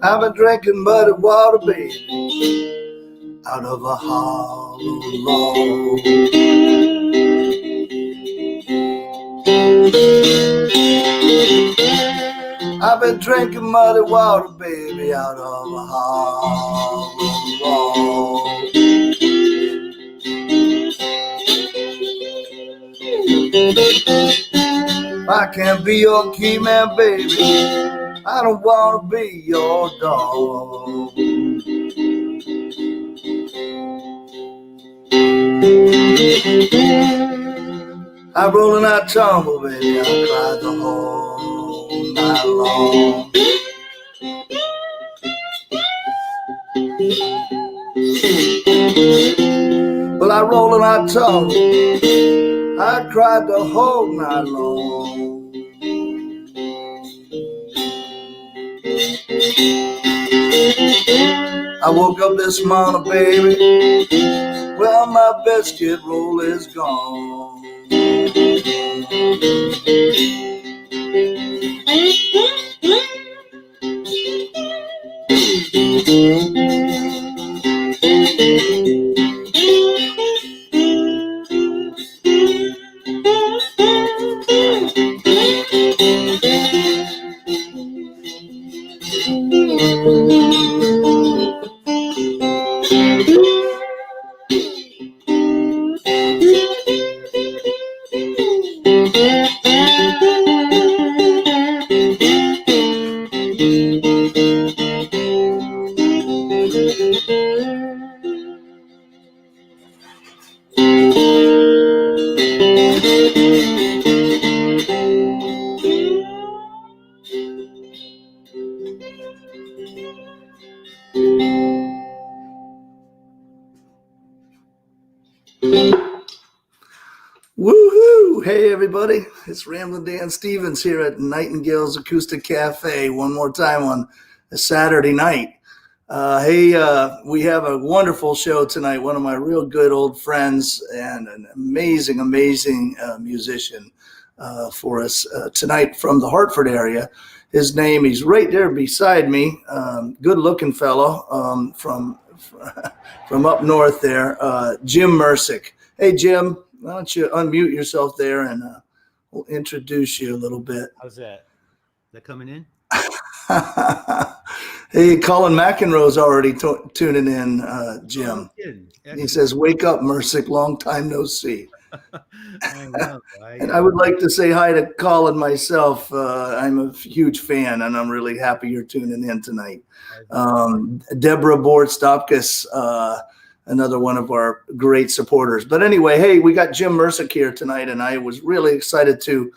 I've been drinking muddy water, baby, out of a hollow log. I've been drinking muddy water, baby, out of a hollow log. I can't be your key man, baby. I don't want to be your dog. I roll and I tumble, baby, I cried the whole night long. Well, I roll and I tumble, I cried the whole night long. I woke up this morning, baby, well, my biscuit roll is gone. Woohoo! Hey everybody, it's Ramblin' Dan Stevens here at Nightingale's Acoustic Cafe one more time on a Saturday night. We have a wonderful show tonight. One of my real good old friends and an amazing musician for us tonight from the Hartford area. His name, he's right there beside me, good-looking fellow from up north there, Jim Mercik. Hey, Jim. Why don't you unmute yourself there and we'll introduce you a little bit. How's that? Is that coming in? Hey, Colin McEnroe's already tuning in, Jim. Oh, he says, wake up, Mercik, long time no see. I know. And I would like to say hi to Colin myself. I'm a huge fan, and I'm really happy you're tuning in tonight. Deborah Bort-Stopkis, another one of our great supporters. But anyway, hey, we got Jim Mercik here tonight, and I was really excited to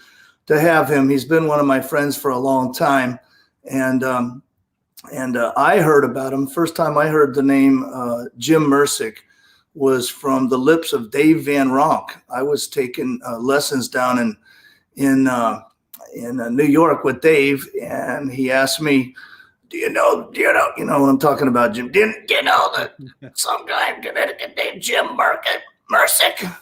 have him. He's been one of my friends for a long time, and I heard about him. First time I heard the name Jim Mercik was from the lips of Dave Van Ronk. I was taking lessons down in New York with Dave, and he asked me, Do you know what I'm talking about, Jim? Do you know that some guy in Connecticut named Jim Mercik?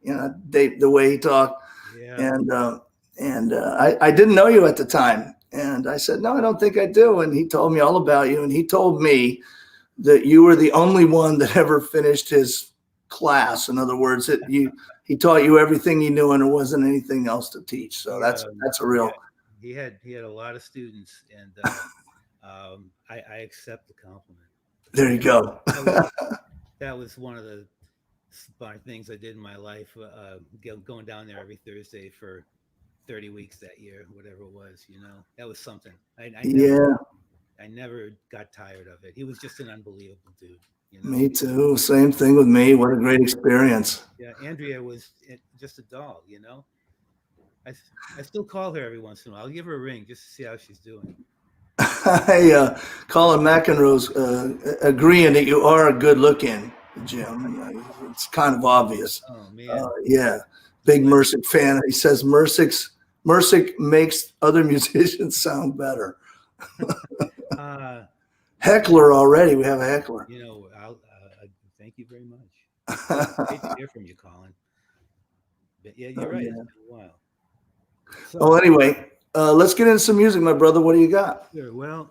You know, Dave, the way he talked. Yeah. And I didn't know you at the time. And I said, no, I don't think I do. And he told me all about you. And he told me that you were the only one that ever finished his class. In other words, he taught you everything he knew, and there wasn't anything else to teach. So that's a real. Yeah. He had a lot of students, and I accept the compliment. There you go. That was one of the things I did in my life. Going down there every Thursday for 30 weeks that year, whatever it was. That was something. I I never got tired of it. He was just an unbelievable dude. Me too. Same thing with me. What a great experience. Yeah, Andrea was just a doll. I still call her every once in a while. I'll give her a ring just to see how she's doing. Colin McEnroe's agreeing that you are a good looking, Jim. It's kind of obvious. Oh man. Yeah. Big Mercik fan. He says Mercik makes other musicians sound better. Heckler already. We have a heckler. I'll thank you very much. Great to hear from you, Colin. But yeah, you're right. Yeah. It's been a while. So, anyway, let's get into some music, my brother. What do you got? Sure. Well,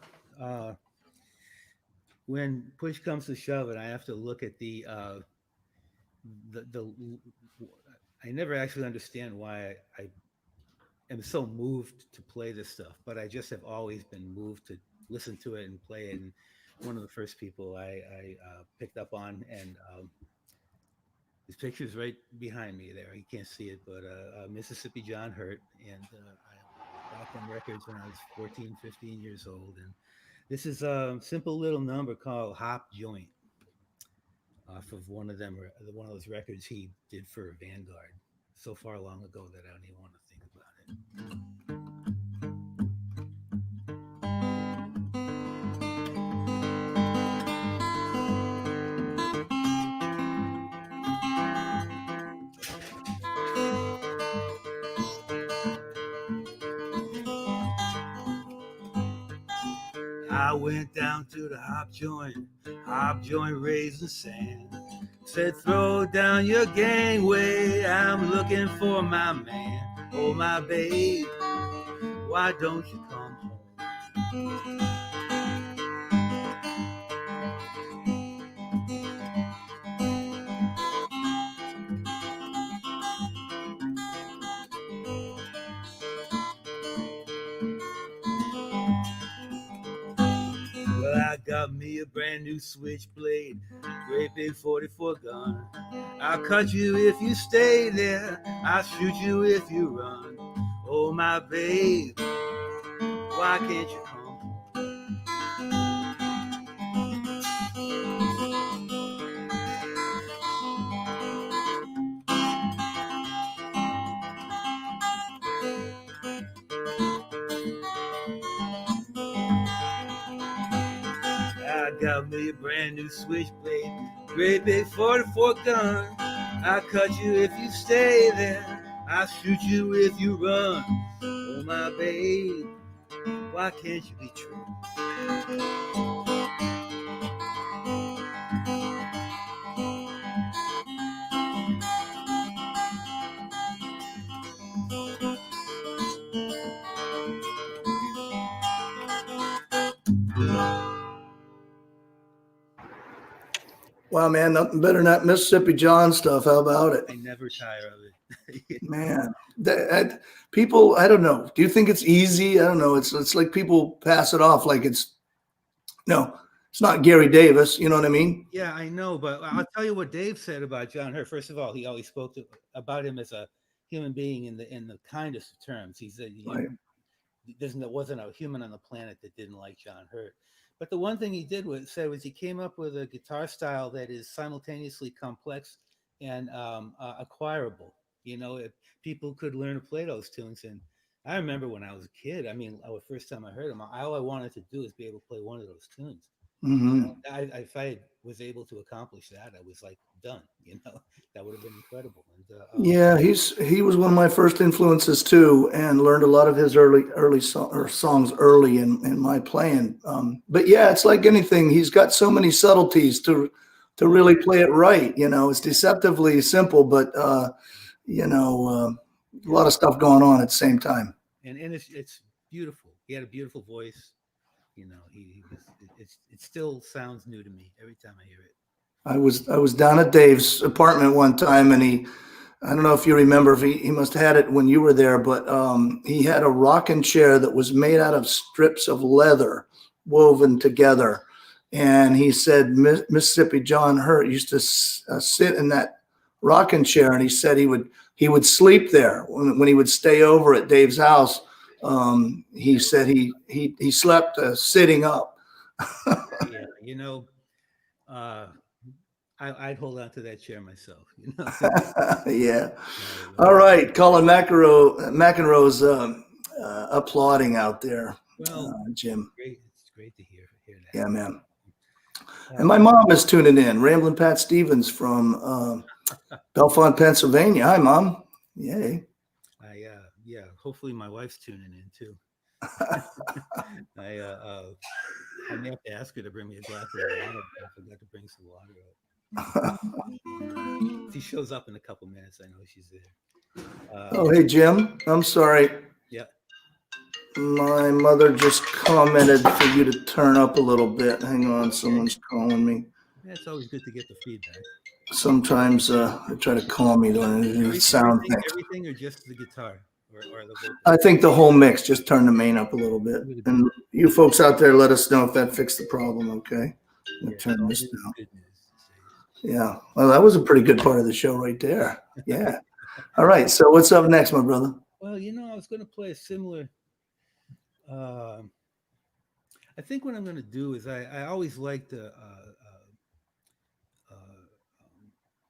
when push comes to shove, and I have to look at the I never actually understand why I am so moved to play this stuff, but I just have always been moved to listen to it and play it. And one of the first people I picked up on, and his picture's right behind me there. You can't see it, but Mississippi John Hurt. And I bought them records when I was 14, 15 years old. And this is a simple little number called Hop Joint off of one of those records he did for Vanguard so far long ago that I don't even want to think about it. I went down to the hop joint raising sand. Said, throw down your gangway, I'm looking for my man. Oh, my babe, why don't you come home? I got me a brand new switchblade, great big 44 gun. I'll cut you if you stay there, I'll shoot you if you run. Oh, my babe, why can't you come home? I got me a brand new switchblade, great big 44 gun. I'll cut you if you stay there, I'll shoot you if you run. Oh, my babe, why can't you be true? Wow, man, nothing better than that Mississippi John stuff. How about it? I never tire of it. Man, people, I don't know. Do you think it's easy? I don't know. It's like people pass it off like it's not Gary Davis. You know what I mean? Yeah, I know. But I'll tell you what Dave said about John Hurt. First of all, he always spoke about him as a human being in the kindest of terms. He said, there wasn't a human on the planet that didn't like John Hurt. But the one thing he did was he came up with a guitar style that is simultaneously complex and acquirable. If people could learn to play those tunes. And I remember when I was a kid, the first time I heard him, all I wanted to do is be able to play one of those tunes. Mm-hmm. If I was able to accomplish that, I was like done. That would have been incredible. And, yeah, he was one of my first influences too, and learned a lot of his early songs early in my playing. But yeah, it's like anything. He's got so many subtleties to really play it right. It's deceptively simple, but a lot of stuff going on at the same time. And it's beautiful. He had a beautiful voice. It still sounds new to me every time I hear it. I was down at Dave's apartment one time, and I don't know if you remember, if he must have had it when you were there, but he had a rocking chair that was made out of strips of leather woven together. And he said Mississippi John Hurt used to sit in that rocking chair, and he said he would sleep there when he would stay over at Dave's house. He said he slept sitting up. Yeah, I'd hold on to that chair myself. Yeah. All right. Colin McEnroe's applauding out there, Well, Jim. it's great to hear that. Yeah, man. And my mom is tuning in. Ramblin' Pat Stevens from Bellefonte, Pennsylvania. Hi, Mom. Yay. Yeah. Hopefully, my wife's tuning in too. I may have to ask her to bring me a glass of water. I forgot to bring some water up. If she shows up in a couple minutes, I know she's there. Oh, hey, Jim. I'm sorry. Yeah. My mother just commented for you to turn up a little bit. Hang on. Someone's calling me. Yeah, it's always good to get the feedback. Sometimes they try to call me during the sound thing. Everything or just the guitar? Or the vocal? I think the whole mix. Just turn the main up a little bit. And you folks out there, let us know if that fixed the problem, okay? Turn this down. Yeah. Well, that was a pretty good part of the show right there. Yeah. All right. So what's up next, my brother? Well, I was going to play a similar. I think what I'm going to do is I always liked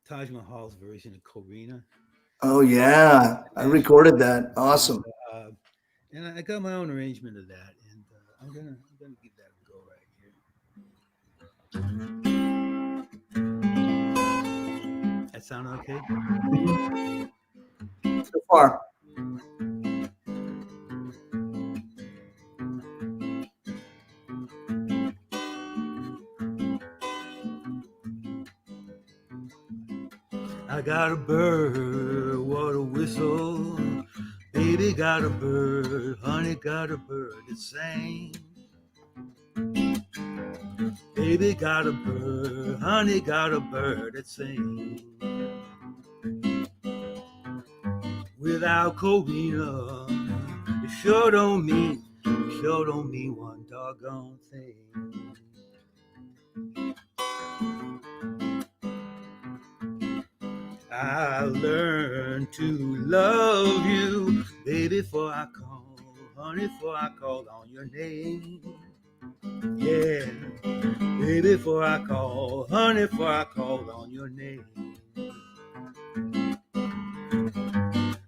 Taj Mahal's version of Corina. Oh, yeah. I recorded that. Awesome. And I got my own arrangement of that. And I'm gonna give that a go right here. That sound okay? So far. I got a bird, what a whistle. Baby got a bird, honey got a bird that sings. Baby got a bird, honey got a bird that sings. Without Corina, it sure don't mean one doggone thing. I learned to love you, baby, for I call, honey, for I call on your name. Yeah, baby, for I call, honey, for I call on your name.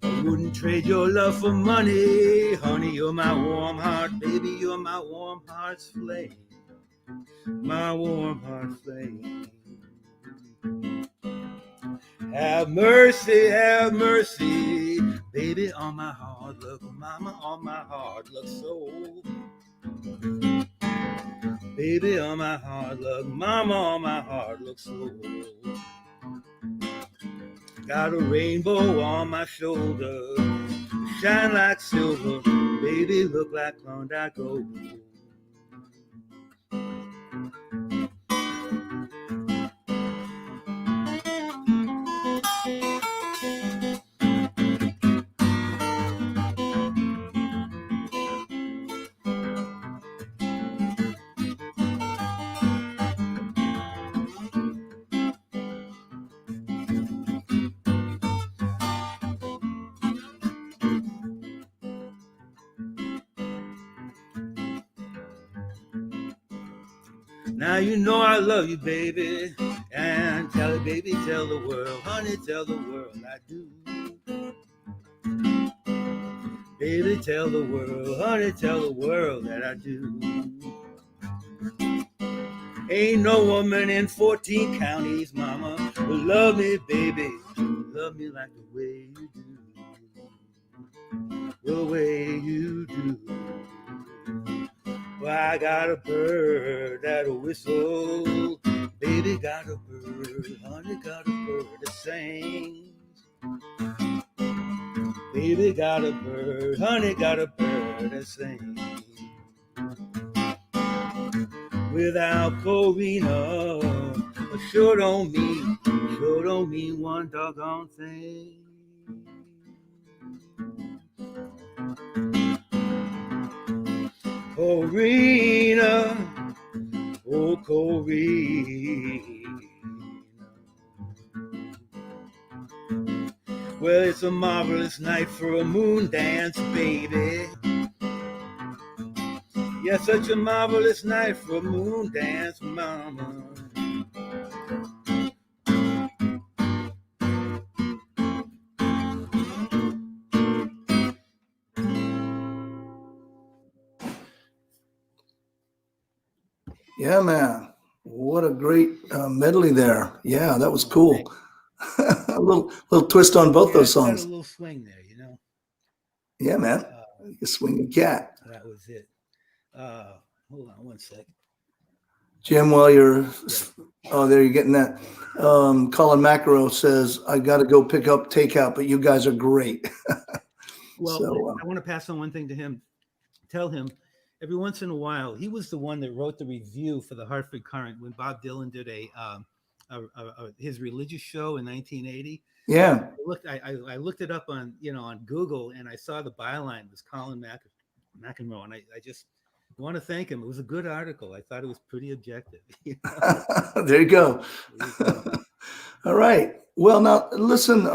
I wouldn't trade your love for money, honey, you're my warm heart, baby, you're my warm heart's flame, my warm heart's flame. Have mercy, baby, on my hard luck, mama, on my hard luck soul. Baby, on my hard luck, mama, on my hard luck soul. Got a rainbow on my shoulder, shine like silver, baby, look like Klondike gold. Now you know I love you, baby, and tell it, baby, tell the world, honey, tell the world I do. Baby, tell the world, honey, tell the world that I do. Ain't no woman in 14 counties, mama, will love me, baby, love me like the way you do, the way you do. Well, I got a bird that'll whistle, baby got a bird, honey got a bird that sings. Baby got a bird, honey got a bird that sings. Without Corina, sure don't mean one doggone thing. Corina, oh Corina. Well, it's a marvelous night for a moon dance, baby. Yeah, such a marvelous night for a moon dance, mama. Yeah, man. What a great medley there. Yeah, that was cool. A little twist on both those It's got a songs. little swing there, you know. Yeah, man. You swinging cat. That was it. Hold on one sec. Jim, while you're, Yeah. oh, there you're getting that. Colin Macro says, I got to go pick up takeout, but you guys are great. Well, So, I want to pass on one thing to him. Tell him every once in a while, he was the one that wrote the review for the Hartford Courant when Bob Dylan did his religious show in 1980. yeah. I looked it up on Google, and I saw the byline was Colin McEnroe, and I just want to thank him. It was a good article. I thought it was pretty objective. You know? There you go. All right. Well, now listen.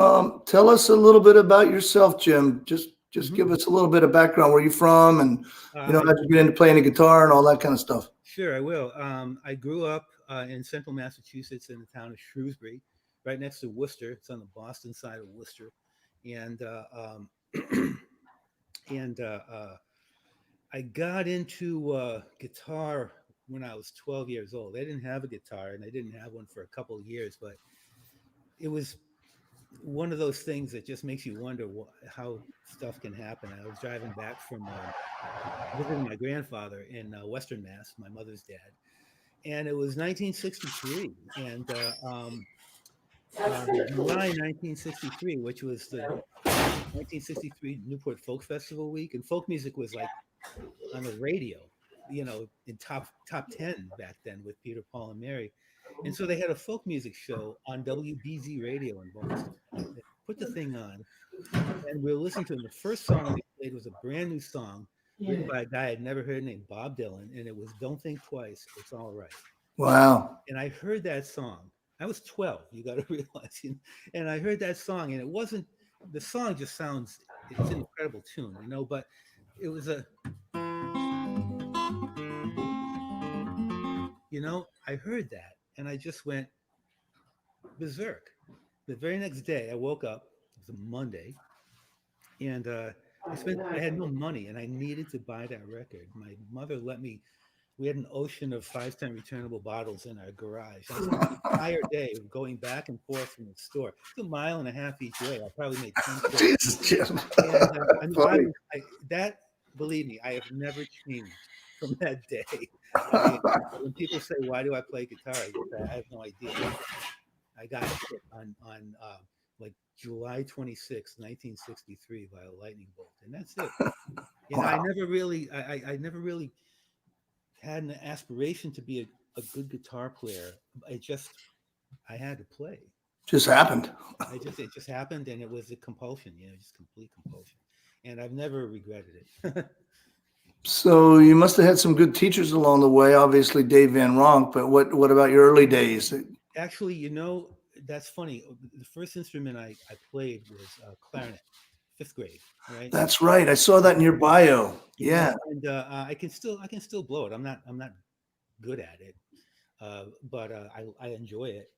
Tell us a little bit about yourself, Jim. Just give us a little bit of background. Where you from, and how'd you get into playing the guitar and all that kind of stuff. Sure, I will. I grew up in central Massachusetts in the town of Shrewsbury, right next to Worcester. It's on the Boston side of Worcester, and I got into guitar when I was 12 years old. I didn't have a guitar, and I didn't have one for a couple of years, but it was one of those things that just makes you wonder how stuff can happen. I was driving back from visiting my grandfather in Western Mass, my mother's dad, and it was 1963, and July 1963, which was the 1963 Newport Folk Festival week, and folk music was like on the radio, in top 10 back then with Peter, Paul, and Mary. And so they had a folk music show on WBZ radio in Boston. They put the thing on, and we were listening to it. The first song they played was a brand new song written by a guy I'd never heard named Bob Dylan, and it was "Don't Think Twice, It's All Right." Wow. And I heard that song. I was 12, you got to realize. And I heard that song, and it wasn't, the song just sounds, it's an incredible tune, but it was I heard that, and I just went berserk. The very next day, I woke up, it was a Monday, and I had no money, and I needed to buy that record. My mother we had an ocean of 5-cent returnable bottles in our garage. I spent the entire day going back and forth from the store. It's 1.5 miles each way. I probably made 10 trips. Jesus, Jim. And believe me, I have never changed from that day. When people say, "Why do I play guitar?" I have no idea. I got hit on like July 26, 1963 by a lightning bolt, and that's it. And wow. I never really had an aspiration to be a good guitar player. I had to play. Just happened. It just happened, and it was a compulsion, just complete compulsion. And I've never regretted it. So you must have had some good teachers along the way, obviously Dave Van Ronk, but what about your early days? Actually, that's funny. The first instrument I played was clarinet, 5th grade, right? That's right. I saw that in your bio. Yeah. And I can still blow it. I'm not good at it, but I enjoy it.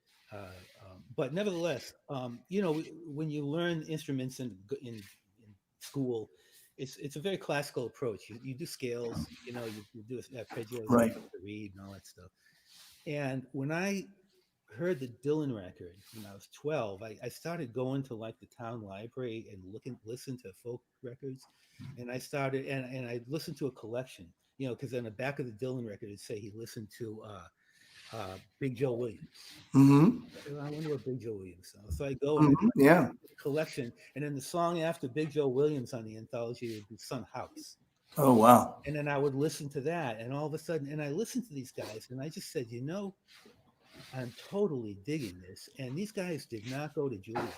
But nevertheless, when you learn instruments in school, it's a very classical approach. You do scales, you do arpeggios, right, to read and all that stuff. And when I heard the Dylan record when I was 12, I started going to like the town library and listen to folk records. And I started, and I listened to a collection, because on the back of the Dylan record, it'd say he listened to Big Joe Williams. Mm-hmm. I wonder what Big Joe Williams sounds. So I go and collection, and then the song after Big Joe Williams on the anthology would be Sun House. Oh, wow. And then I would listen to that, and all of a sudden, and I listened to these guys, and I just said, I'm totally digging this. And these guys did not go to Juilliard.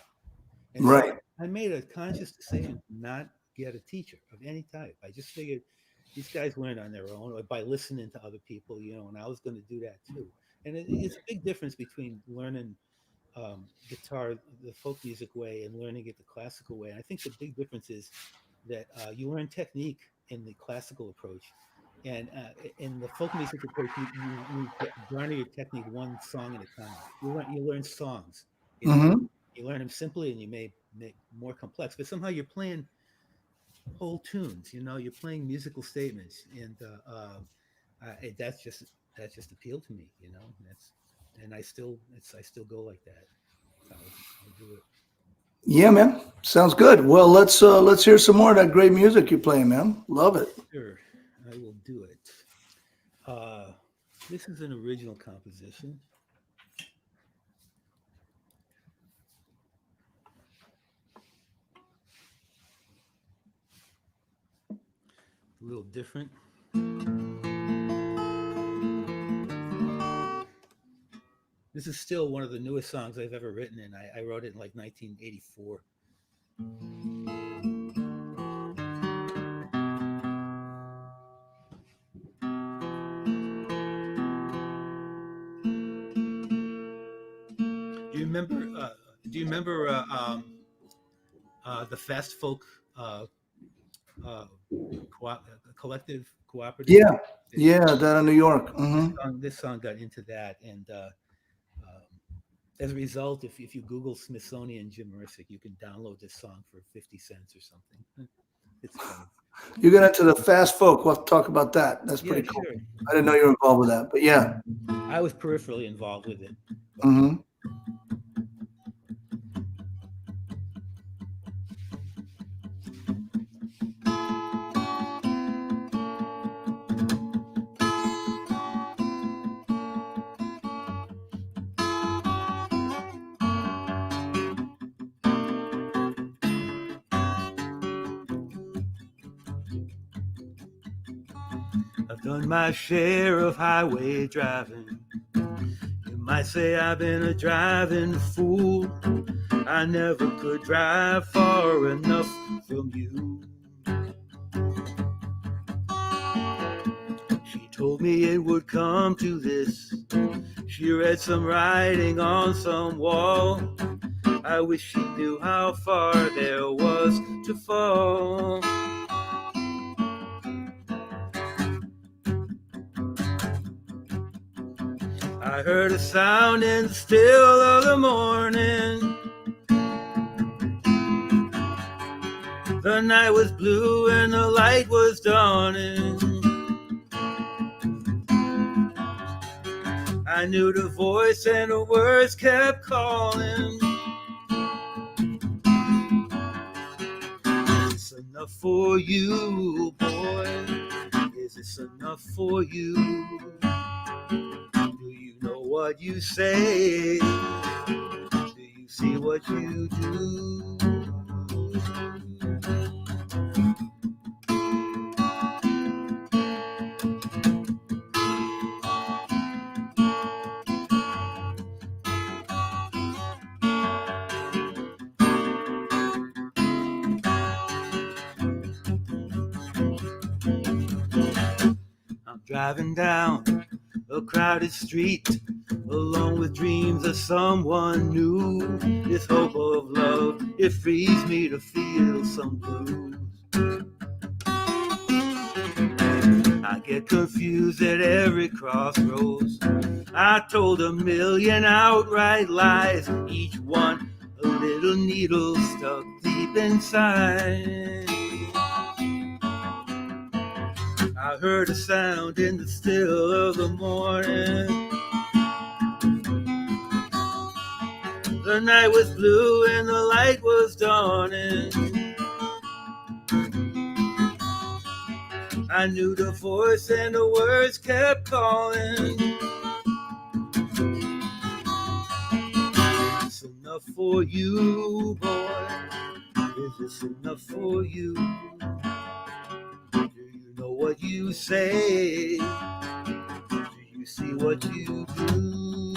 And right. So I made a conscious decision to not get a teacher of any type. I just figured these guys learned on their own or by listening to other people, and I was going to do that too. And it's a big difference between learning guitar the folk music way and learning it the classical way. And I think the big difference is that you learn technique in the classical approach, And in the folk music approach, you garner your technique one song at a time. You learn songs. You know, Mm-hmm. you learn them simply, and you may make more complex. But somehow you're playing whole tunes. You know, you're playing musical statements, and that's just appealed to me. You know, and I still go like that. That's how I do it. Yeah, man. Sounds good. Well, let's hear some more of that great music you play, man. Love it. Sure, I will do it. This is an original composition. A little different. This is still one of the newest songs I've ever written, and I wrote it in like 1984. Do you remember the Fast Folk collective cooperative? Yeah, down in New York. Mm-hmm. This song got into that, and as a result, if you Google Smithsonian Jim Mercik, you can download this song for 50 cents or something. It's funny. You got into the fast folk. We'll have to talk about that. That's pretty cool. Sure. I didn't know you were involved with that, but yeah. I was peripherally involved with it. Mm-hmm. I've done my share of highway driving. You might say I've been a driving fool. I never could drive far enough from you. She told me it would come to this. She read some writing on some wall. I wish she knew how far there was to fall. I heard a sound in the still of the morning. The night was blue and the light was dawning. I knew the voice and the words kept calling. Is this enough for you, boy? Is this enough for you? Do you know what you say? Do you see what you do? Driving down a crowded street, along with dreams of someone new. This hope of love, it frees me to feel some blues. I get confused at every crossroads. I told a million outright lies, each one a little needle stuck deep inside. I heard a sound in the still of the morning. The night was blue and the light was dawning. I knew the voice and the words kept calling. Is this enough for you, boy? Is this enough for you? What you say, do you see what you do?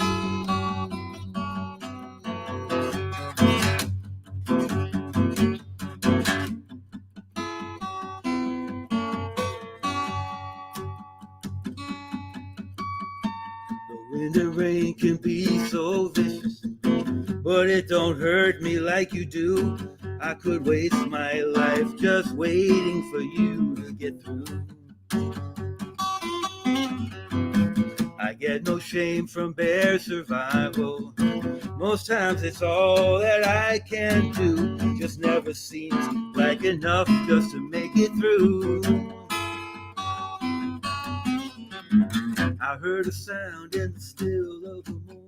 The wind and rain can be so vicious, but it don't hurt me like you do. I could waste my life just waiting for you to get through. get no shame from bare survival. Most times it's all that I can do. Just never seems like enough just to make it through. I heard a sound in the still of the morning.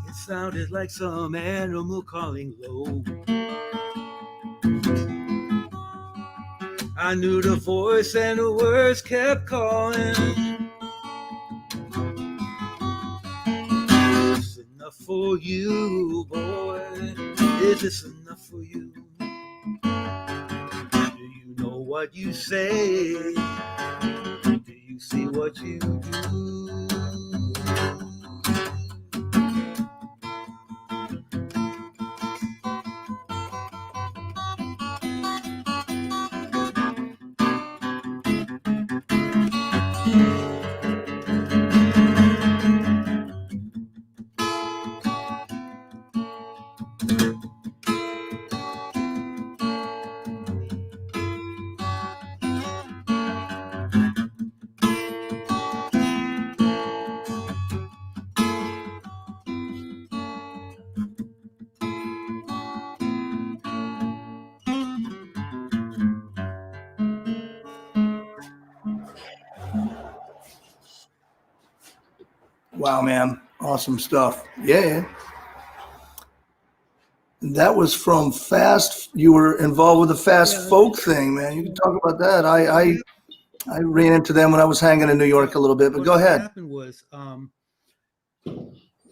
It sounded like some animal calling low. I knew the voice and the words kept calling. Is this enough for you, boy? Is this enough for you? Do you know what you say? Do you see what you do? Wow, man. Awesome stuff. Yeah. That was from Fast. You were involved with the Fast Folk thing, man. You can talk about that. I ran into them when I was hanging in New York a little bit, but go ahead. What happened was,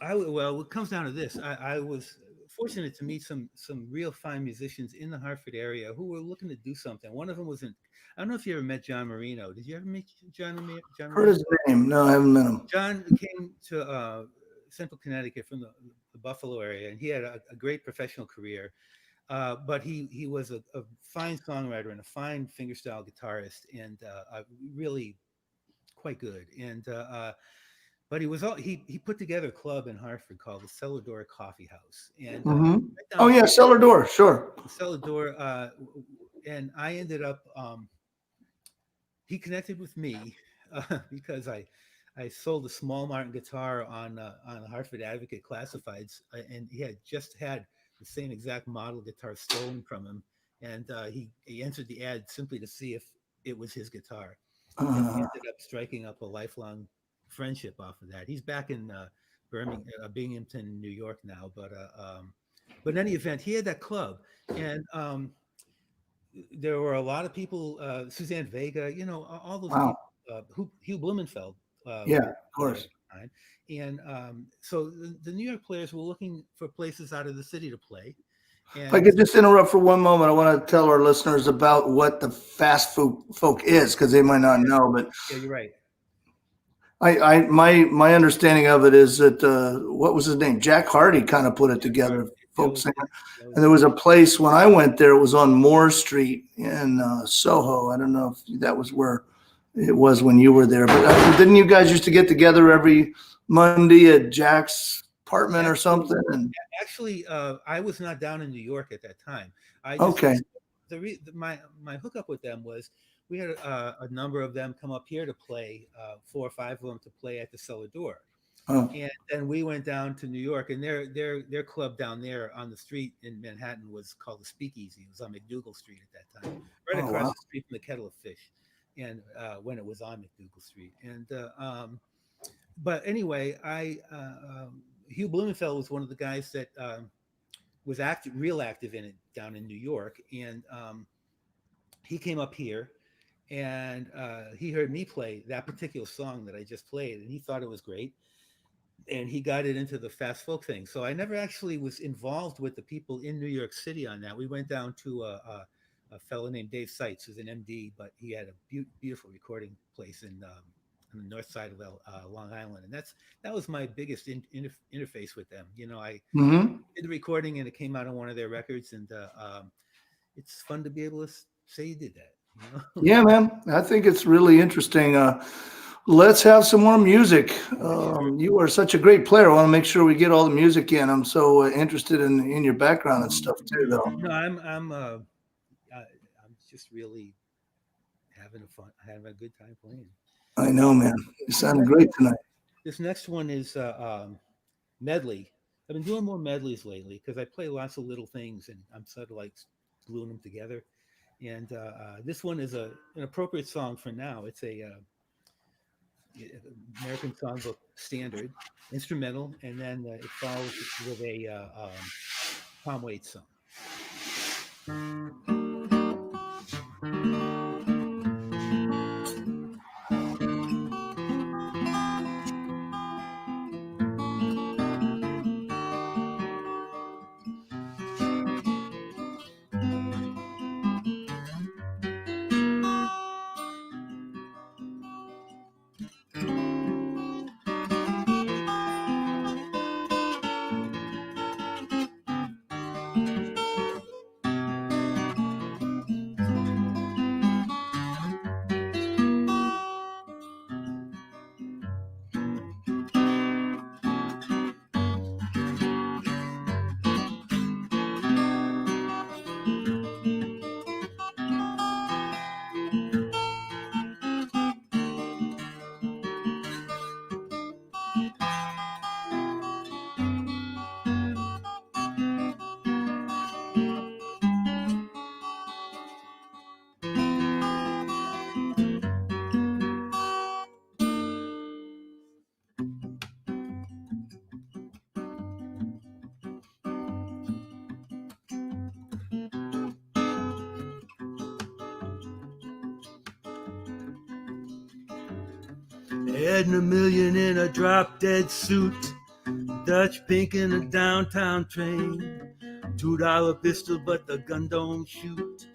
well, it comes down to this. I was fortunate to meet some real fine musicians in the Hartford area who were looking to do something. One of them was I don't know if you ever met John Marino. Did you ever meet John Marino? Heard his name. No, I haven't met him. John came to Central Connecticut from the Buffalo area, and he had a great professional career. But he was a fine songwriter and a fine fingerstyle guitarist, and really quite good. And but he put together a club in Hartford called the Cellar Door Coffee House. And oh yeah, Cellar Door, sure. Cellar Door, and I ended up. He connected with me because I sold a small Martin guitar on the Hartford Advocate Classifieds, and he had just had the same exact model guitar stolen from him, and he entered the ad simply to see if it was his guitar. And he ended up striking up a lifelong friendship off of that. He's back in Binghamton, New York now, but in any event, he had that club, and there were a lot of people, Suzanne Vega, all those people, Hugh Blumenfeld. Yeah, of course. And so the New York players were looking for places out of the city to play. And if I could just interrupt for one moment, I want to tell our listeners about what the Fast Folk is, because they might not know. But yeah, you're right. My understanding of it is that what was his name? Jack Hardy kind of put it together. Folk singer. And there was a place when I went there, it was on Moore Street in Soho. I don't know if that was where it was when you were there, but didn't you guys used to get together every Monday at Jack's apartment or something? And actually, I was not down in New York at that time. My hookup with them was we had a number of them come up here to play, 4 or 5 of them to play at the Cellar Door. And then we went down to New York, and their club down there on the street in Manhattan was called the Speakeasy. It was on McDougal Street at that time, right across the street from the Kettle of Fish, and when it was on McDougal Street. And but anyway, Hugh Blumenfeld was one of the guys that was real active in it down in New York, and he came up here, and he heard me play that particular song that I just played, and he thought it was great. And he got it into the Fast Folk thing. So I never actually was involved with the people in New York City on that. We went down to a fellow named Dave Seitz, who's an MD, but he had a beautiful recording place on the north side of Long Island. And that was my biggest interface with them. I did the recording, and it came out on one of their records. And it's fun to be able to say you did that. Yeah, man. I think it's really interesting. Let's have some more music. You are such a great player. I want to make sure we get all the music in. I'm so interested in your background and stuff too, though. No, I'm just really having a good time playing. I know, man. You sounded great tonight. This next one is medley. I've been doing more medleys lately because I play lots of little things and I'm sort of like gluing them together. And this one is an appropriate song for now. It's a American Songbook standard, instrumental, and then it follows with a Tom Waits song. Heading a million in a drop-dead suit, Dutch pink in a downtown train, $2 pistol but the gun don't shoot.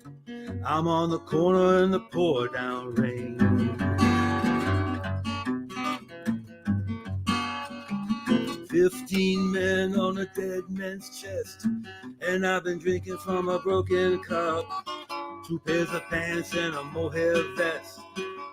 I'm on the corner in the pour down rain. "15 men on a dead man's chest, and I've been drinking from a broken cup. 2 pairs of pants and a mohair vest,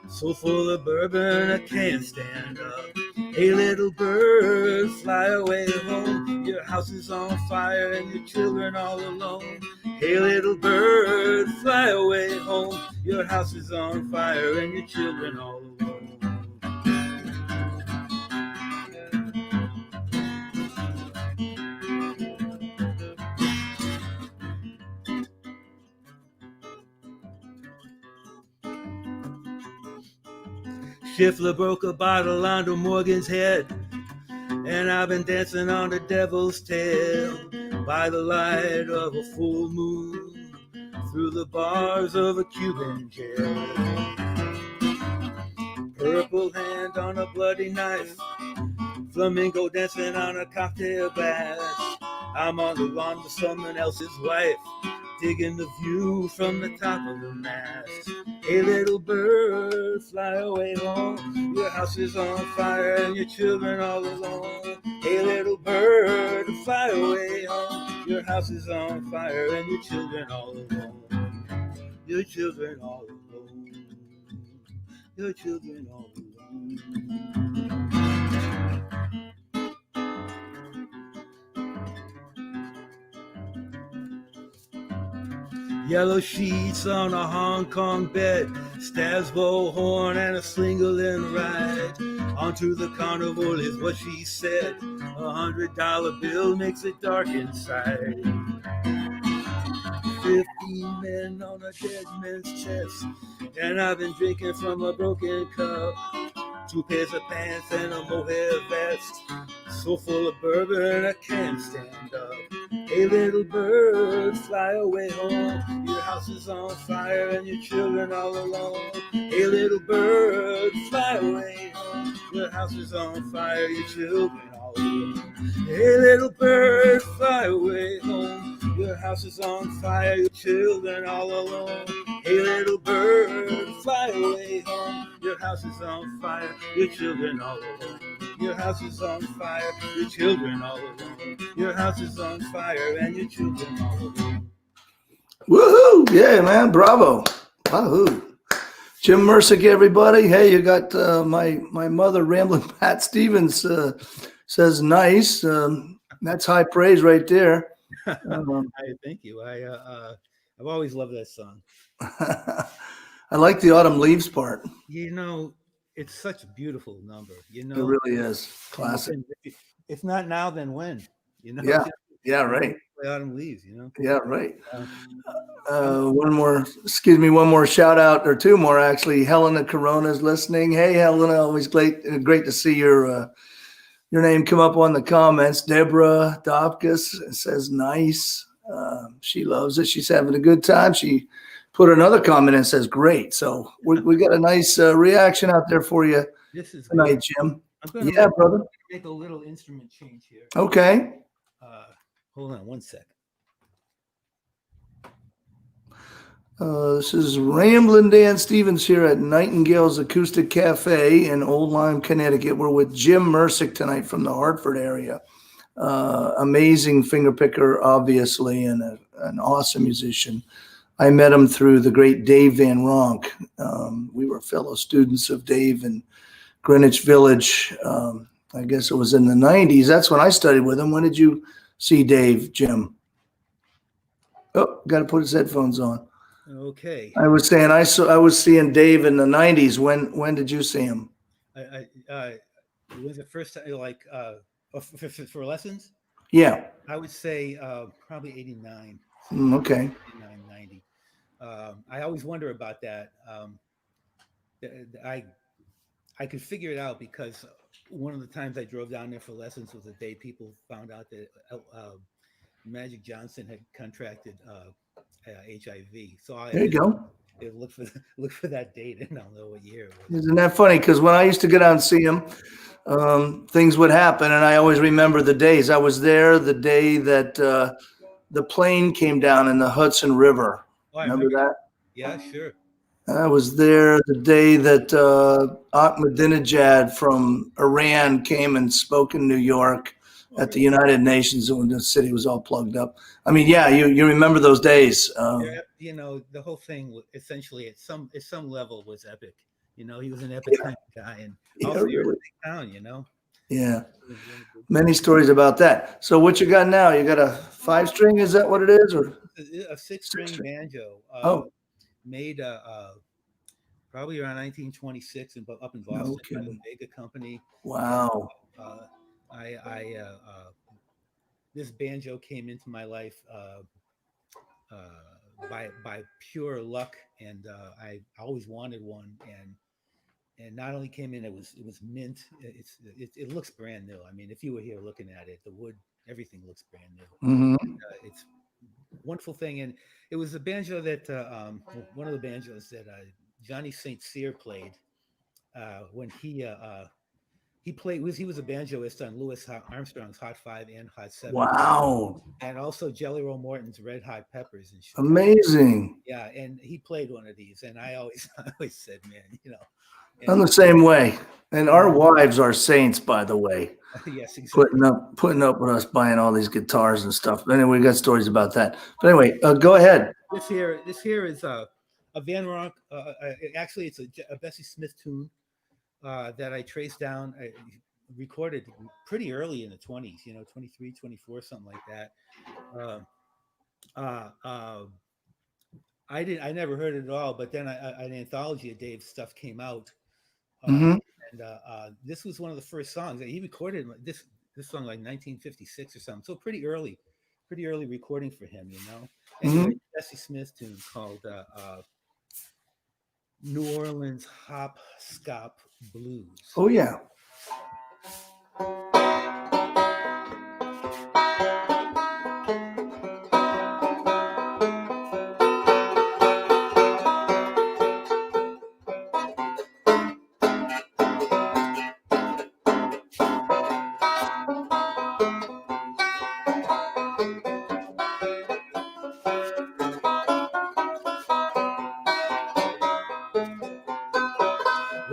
so full of bourbon I can't stand up. Hey little bird, fly away home, your house is on fire and your children all alone. Hey little bird, fly away home, your house is on fire and your children all alone." Schiffler broke a bottle onto Morgan's head, and I've been dancing on the devil's tail by the light of a full moon through the bars of a Cuban jail. Purple hand on a bloody knife, flamingo dancing on a cocktail glass. I'm on the lawn with someone else's wife, digging the view from the top of the mast. Hey little bird, fly away home, your house is on fire and your children all alone. Hey little bird, fly away home, your house is on fire and your children all alone. Your children all alone. Your children all alone. Yellow sheets on a Hong Kong bed, stabs bow horn and a sling-a-ling ride. Onto the carnival is what she said, $100 bill makes it dark inside. 15 men on a dead man's chest, and I've been drinking from a broken cup. 2 pairs of pants and a mohair vest, so full of bourbon I can't stand up. Hey little bird, fly away home, your house is on fire and your children all alone. Hey little bird, fly away home, your house is on fire, your children all alone. Hey little bird, fly away home, your house is on fire, your children all alone. Hey little bird, fly away home, your house is on fire, your children all alone. Your house is on fire, your children all alone. Your house is on fire and your children all alone. Woohoo! Yeah, man. Bravo. Wahoo. Jim Mercik, everybody. Hey, you got my mother, Ramblin Pat Stevens, says nice. That's high praise right there. Thank you. I've always loved that song. I like the autumn leaves part. You know, it's such a beautiful number. You know, It really is classic. If not now, then when? You know, Yeah. Yeah. Right. play autumn leaves. You know. Yeah. Right. Um, One more shout out, or two more actually. Helena Corona's listening. Hey, Helena, always great to see your name come up on the comments. Deborah Dopkus says nice. She loves it. She's having a good time. She put another comment and says great. So we got a nice reaction out there for you This is tonight, good. Jim. I'm going Yeah, brother. make a little instrument change here. Okay. Hold on one sec. This is Ramblin' Dan Stevens here at Nightingale's Acoustic Cafe in Old Lyme, Connecticut. We're with Jim Mercik tonight from the Hartford area. Amazing fingerpicker, obviously, and an awesome musician. I met him through the great Dave Van Ronk. We were fellow students of Dave in Greenwich Village. I guess it was in the 90s. That's when I studied with him. When did you see Dave, Jim? Oh, got to put his headphones on. Okay. I was saying I was seeing Dave in the 90s. When did you see him? Was it first time like for lessons? Yeah. I would say probably 89. Okay. 89, 90. I always wonder about that. I could figure it out because one of the times I drove down there for lessons was the day people found out that Magic Johnson had contracted HIV. So There you go. Look for that date, and I'll know what year it was. Isn't that funny? Because when I used to go down and see him, things would happen, and I always remember the days. I was there the day that the plane came down in the Hudson River. Oh, remember that? Yeah, sure. I was there the day that Ahmadinejad from Iran came and spoke in New York at the United Nations when the city was all plugged up. I mean, yeah, you remember those days. You know, the whole thing essentially at some level was epic. You know, he was an epic kind of guy, and also you're in a big town, you know. Yeah, many stories about that. So what you got now? You got a 5-string? Is that what it is, or a 6-string banjo? Made probably around 1926 up in Boston by the Vega Company. Wow. This banjo came into my life by pure luck, and I always wanted one, and not only came in, it was mint. It looks brand new. I mean, if you were here looking at it, the wood, everything looks brand new. Mm-hmm. It's a wonderful thing, and it was a banjo that one of the banjos that Johnny St. Cyr played when he played. He was a banjoist on Louis Armstrong's Hot 5 and Hot 7. Wow. And also Jelly Roll Morton's Red Hot Peppers and shit. Amazing. Yeah, and he played one of these, and I always said, man, you know. I'm the same way. And our wives are saints, by the way. Yes, exactly. Putting up with us buying all these guitars and stuff. But anyway, we got stories about that. But anyway, go ahead. This here is a Van Ronk. Actually, it's a Bessie Smith tune that I traced down. I recorded pretty early in the 20s. You know, 23, 24, something like that. I never heard it at all. But then an anthology of Dave's stuff came out. And this was one of the first songs that he recorded. This song like 1956 or something. So pretty early recording for him, you know. Anyway, Bessie Smith tune called New Orleans Hop Scop Blues. Oh yeah.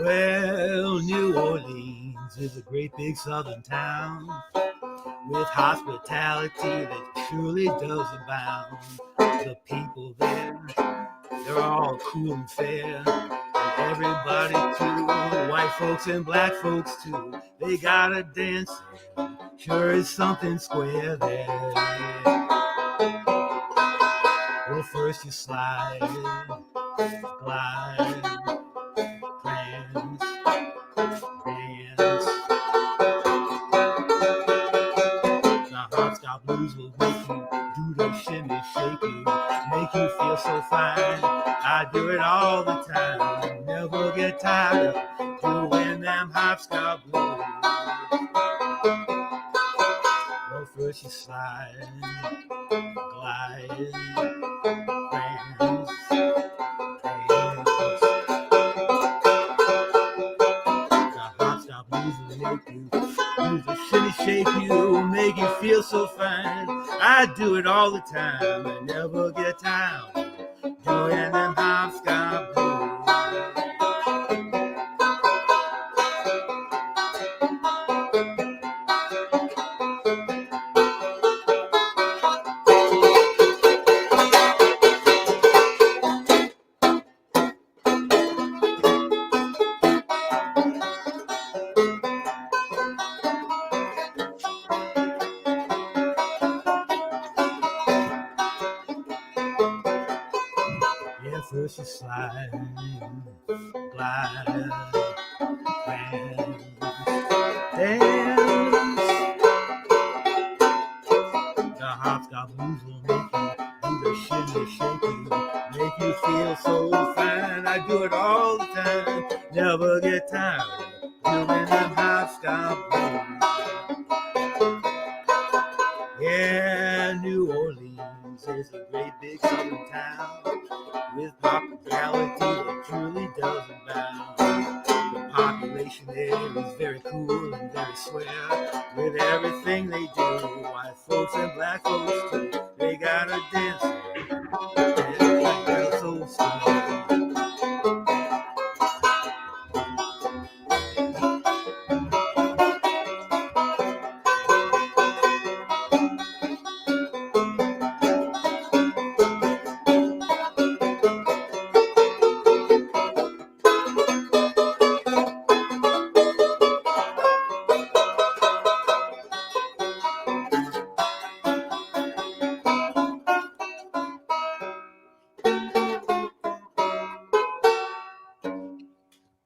Well, New Orleans is a great big southern town with hospitality that truly does abound. The people there, they're all cool and fair. And everybody too, white folks and black folks too, they got a dance. Sure is something square there. Well, first you slide glide, prance, dance. The hopscotch blues will make you do the shimmy, shake you, make you feel so fine. I do it all the time, never get tired of doing them hopscotch blues. Well, first you slide, glide, prance, dance. The hopscotch blues will make you do the shimmy, shake you, make you feel so fine. I do it all the time, I never get tired doing them hopscotch blues. Yeah, first you slide, glide, prance, dance. The hopscotch blues will make you do the shimmy, shake you, make you feel so fine. I do it all the time, never get tired doing them hopscotch blues. Yeah, New Orleans is a great big southern town with popularity that truly doesn't bound. The population there is very cool and very square with everything they do. White folks and black folks too, they got a dance there, like that so square.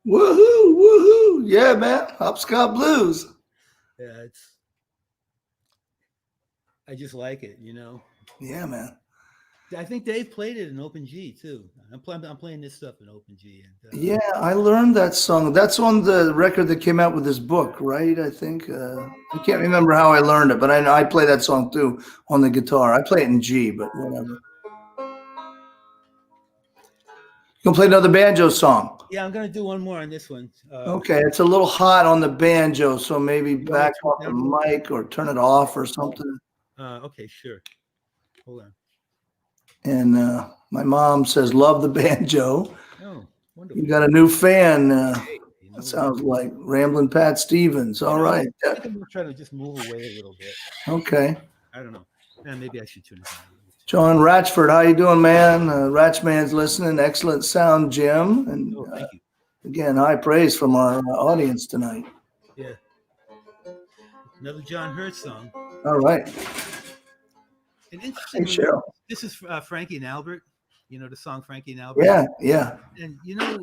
Woohoo, woohoo. Yeah, man. Hopscotch blues. Yeah, I just like it, you know. Yeah, man. I think Dave played it in Open G too. I'm playing this stuff in Open G. And, Yeah, I learned that song. That's on the record that came out with this book, right? I think. I can't remember how I learned it, but I know I play that song too on the guitar. I play it in G, but whatever. You gonna play another banjo song? Yeah, I'm gonna do one more on this one. Okay, it's a little hot on the banjo, so maybe want back me to off turn the it down? mic or turn it off or something. Okay, sure. Hold on. And my mom says, "Love the banjo." Oh, wonderful. You got a new fan. Hey, you know That sounds like Ramblin' Pat Stevens. All right. I think I'm gonna try to just move away a little bit. Okay. I don't know. Maybe I should turn it down. John Ratchford, how you doing, man? Ratchman's listening. Excellent sound, Jim. And Oh, thank you. again, high praise from our audience tonight. Yeah. Another John Hurt song. All right. An interesting. Hey, Cheryl. This is Frankie and Albert. You know the song Frankie and Albert. Yeah, yeah. And you know,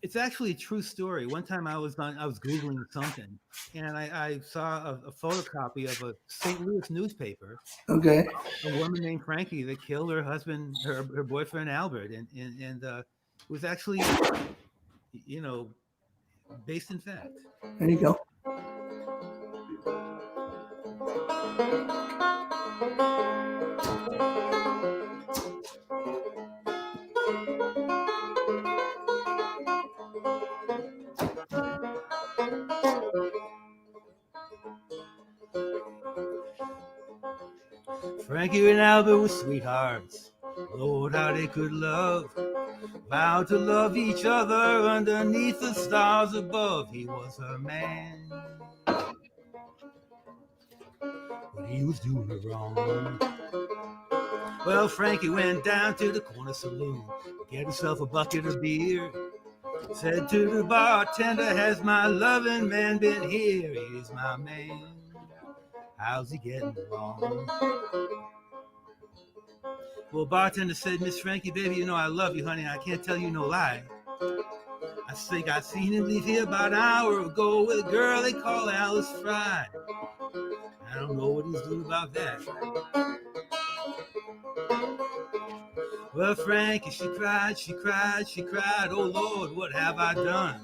it's actually a true story. One time I was Googling something, and I saw a photocopy of a St. Louis newspaper. Okay. A woman named Frankie that killed her husband, her boyfriend Albert, and it was actually, you know, based in fact. There you go. Frankie and Albert were sweethearts. Lord, how they could love. Vowed to love each other underneath the stars above. He was her man, but he was doing her wrong. Well, Frankie went down to the corner saloon to get himself a bucket of beer. Said to the bartender, has my loving man been here? He's my man. How's he getting along? Well, bartender said, Miss Frankie, baby, you know I love you, honey. I can't tell you no lie. I think I seen him leave here about an hour ago with a girl they call Alice Fry. I don't know what he's doing about that. Well, Frankie, she cried, she cried, she cried. Oh, Lord, what have I done?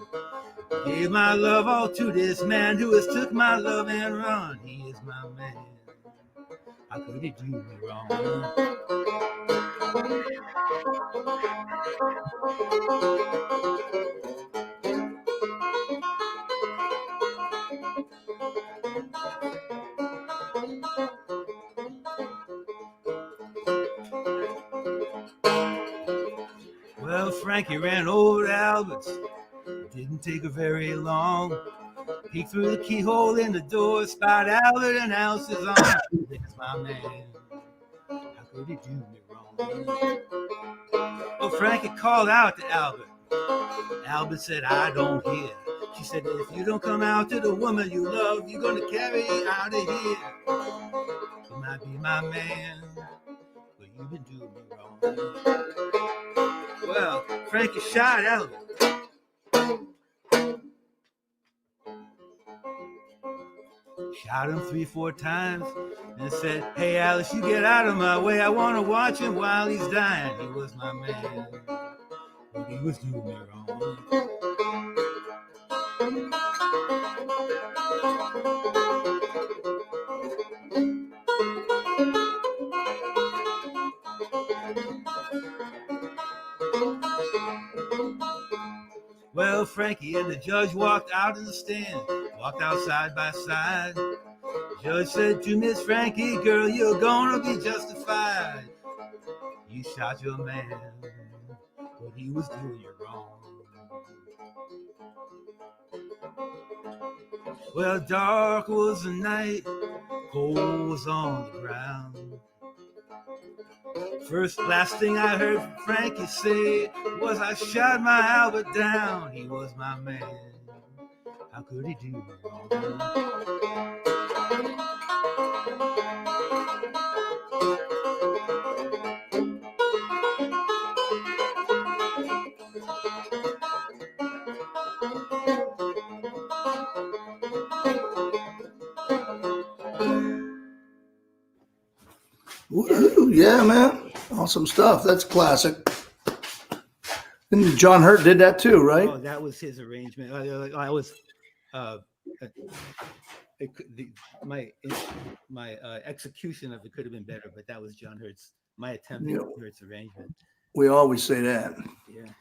Gave my love all to this man who has took my love and run. He is my man. How could he do me wrong? Well, Frankie ran over to Albert's. Didn't take her very long. Peeked through the keyhole in the door, spied Albert and Alice's arm. That's my man. How could he do me wrong? Well, Frankie called out to Albert. Albert said, I don't hear. She said, if you don't come out to the woman you love, you're going to carry her out of here. You might be my man, but you've been doing me wrong. Well, Frankie shot Albert. Shot him 3-4 times and said, hey, Alice, you get out of my way. I want to watch him while he's dying. He was my man, but he was doing me wrong. Well, Frankie and the judge walked out in the stand, walked out side by side. Judge said to Miss Frankie, girl, you're gonna be justified. You shot your man, but he was doing you wrong. Well, dark was the night, cold was on the ground. Last thing I heard Frankie say was I shot my Albert down. He was my man. How could he do me wrong? Woo-hoo, yeah, man. Awesome stuff. That's classic. And John Hurt did that too, right? Oh, that was his arrangement. I was my execution of it could have been better, but that was John Hurt's, my attempt at Hurt's arrangement. We always say that. Yeah.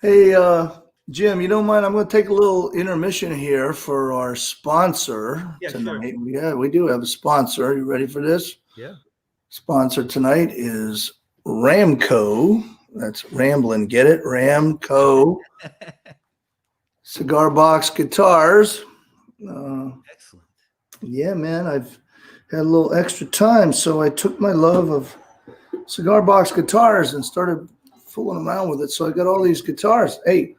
Hey, Jim, you don't mind? I'm going to take a little intermission here for our sponsor tonight. Sure. Yeah, we do have a sponsor. Are you ready for this? Yeah. Sponsor tonight is Ramco. That's Ramblin. Get it? Ramco. Cigar box guitars. Excellent. Yeah, man. I've had a little extra time, so I took my love of cigar box guitars and started fooling around with it. So I got all these guitars. Hey,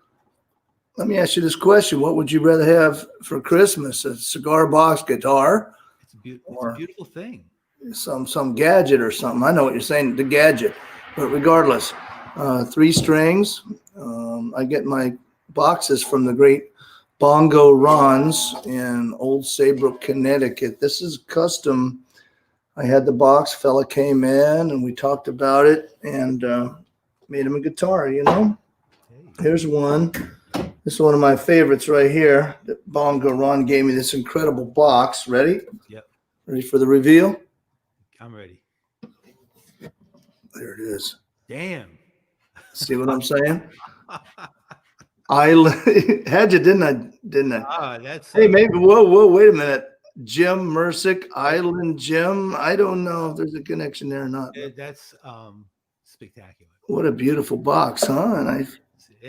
let me ask you this question. What would you rather have for Christmas? A cigar box guitar? It's a beautiful thing. Some gadget or something. I know what you're saying, the gadget. But regardless, 3 strings. I get my boxes from the great Bongo Ron's in Old Saybrook, Connecticut. This is custom. I had the box. Fella came in and we talked about it and made him a guitar, you know. Here's one. This is one of my favorites right here. That Bongo Ron gave me this incredible box. Ready? Yep. Ready for the reveal? I'm ready. There it is. Damn. See what I'm saying? I had you, didn't I? Ah, that's. Hey, maybe. Whoa, wait a minute. Jim Mercik, Island Jim. I don't know if there's a connection there or not. That's spectacular. What a beautiful box, huh? And I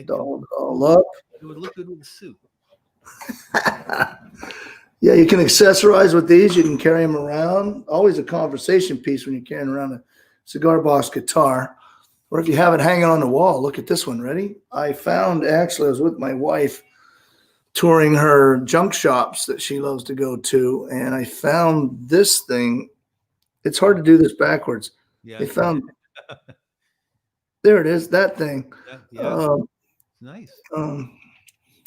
dolled it all up. It would look good with a suit. Yeah, you can accessorize with these. You can carry them around. Always a conversation piece when you're carrying around a cigar box guitar. Or if you have it hanging on the wall, look at this one. Ready? I was with my wife touring her junk shops that she loves to go to, and I found this thing It's hard to do this backwards. Yeah. They found, there it is, that thing. Yeah. Um, Nice. um,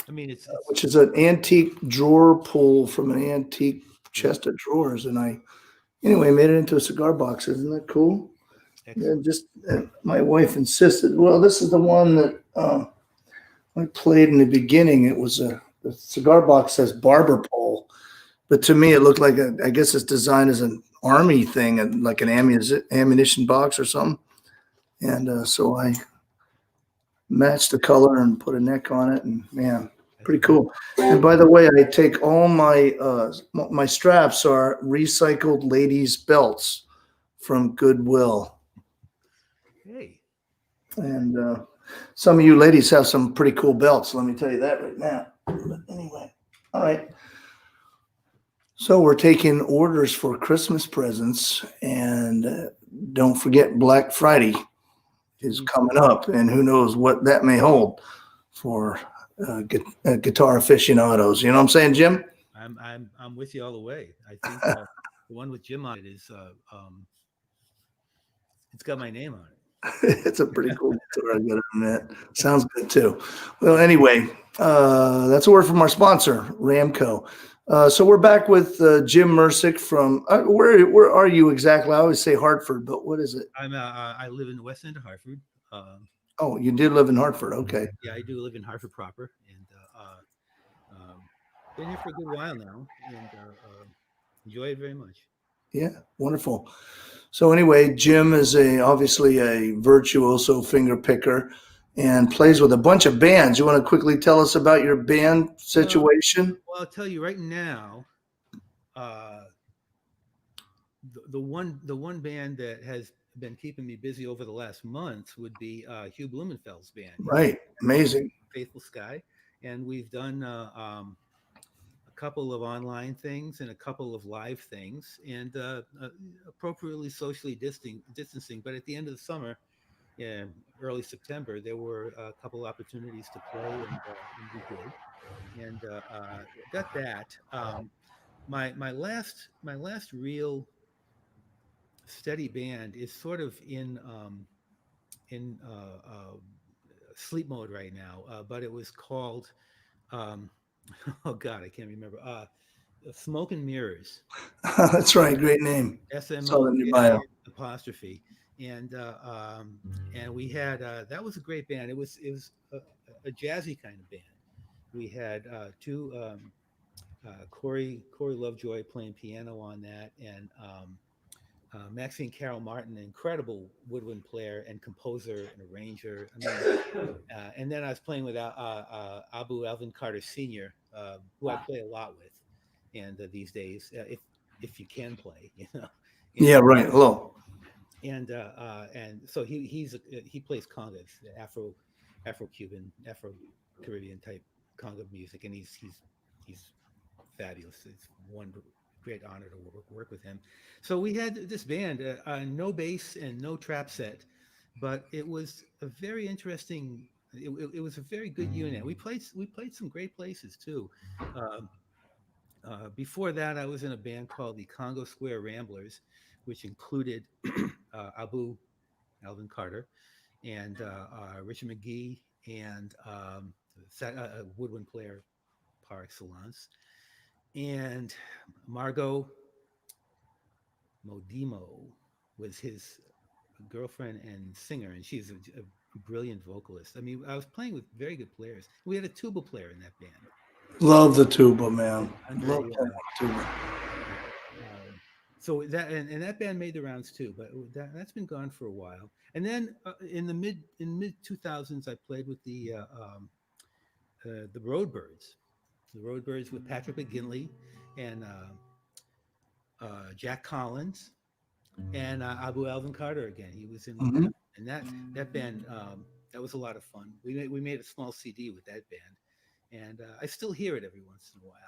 I mean, it's which is an antique drawer pull from an antique chest of drawers. And I, anyway, made it into a cigar box. Isn't that cool? excellent. And my wife insisted, well, this is the one that I played in the beginning. It was the cigar box says barber pole, but to me it looked like I guess it's designed as an army thing and like an ammunition box or something. And so I matched the color and put a neck on it, and man, pretty cool. And by the way, I take all my straps are recycled ladies' belts from Goodwill. Hey. And some of you ladies have some pretty cool belts. Let me tell you that right now. But anyway, all right. So we're taking orders for Christmas presents, and don't forget Black Friday is coming up, and who knows what that may hold for guitar aficionados. You know what I'm saying, Jim? I'm with you all the way. I think the one with Jim on it is it's got my name on it. It's a pretty cool guitar, I gotta admit. Sounds good too. Well, anyway, that's a word from our sponsor, Ramco. So we're back with Jim Mercik from where are you exactly? I always say Hartford, but what is it? I live in the west end of Hartford. Oh, you did live in Hartford. Okay. Yeah, I do live in Hartford proper, and been here for a good while now, and enjoy it very much. Yeah, wonderful. So anyway, Jim is obviously a virtuoso finger picker and plays with a bunch of bands. You want to quickly tell us about your band situation? Well, I'll tell you right now, the one band that has been keeping me busy over the last month would be Hugh Blumenfeld's band. Right, amazing. Faithful Sky, and we've done a couple of online things and a couple of live things, and appropriately socially distancing. But at the end of the summer, early September, there were a couple opportunities to play, and we did, and got that. My last real steady band is sort of in sleep mode right now, but it was called. Oh God, I can't remember. Smokin Mirrors. That's right. Great name. SMO apostrophe. And we had that was a great band. It was a jazzy kind of band. We had two Corey Lovejoy playing piano on that, and Maxine Carroll Martin, an incredible woodwind player and composer and arranger. I mean, and then I was playing with Abu Alvin Carter Sr., who I play a lot with, and these days, if you can play, you know. And, yeah, right. Hello. And so he plays congas, Afro-Cuban, Afro-Caribbean type conga music, and he's fabulous. It's one great honor to work with him. So we had this band, no bass and no trap set, but it was a very interesting. It was a very good unit. We played some great places too. Before that, I was in a band called the Congo Square Ramblers, which included Abu Alvin Carter and Richard McGee and a woodwind player par excellence, and Margot Modimo was his girlfriend and singer, and she's a brilliant vocalist. I mean, I was playing with very good players. We had a tuba player in that band. Love the tuba, man. Love that tuba. So that and that band made the rounds too, but that's been gone for a while. And then in mid 2000s, I played with the Roadbirds. The Roadbirds with Patrick McGinley and Jack Collins and Abu Alvin Carter again. He was in with them. And that band that was a lot of fun. We made a small CD with that band, and I still hear it every once in a while.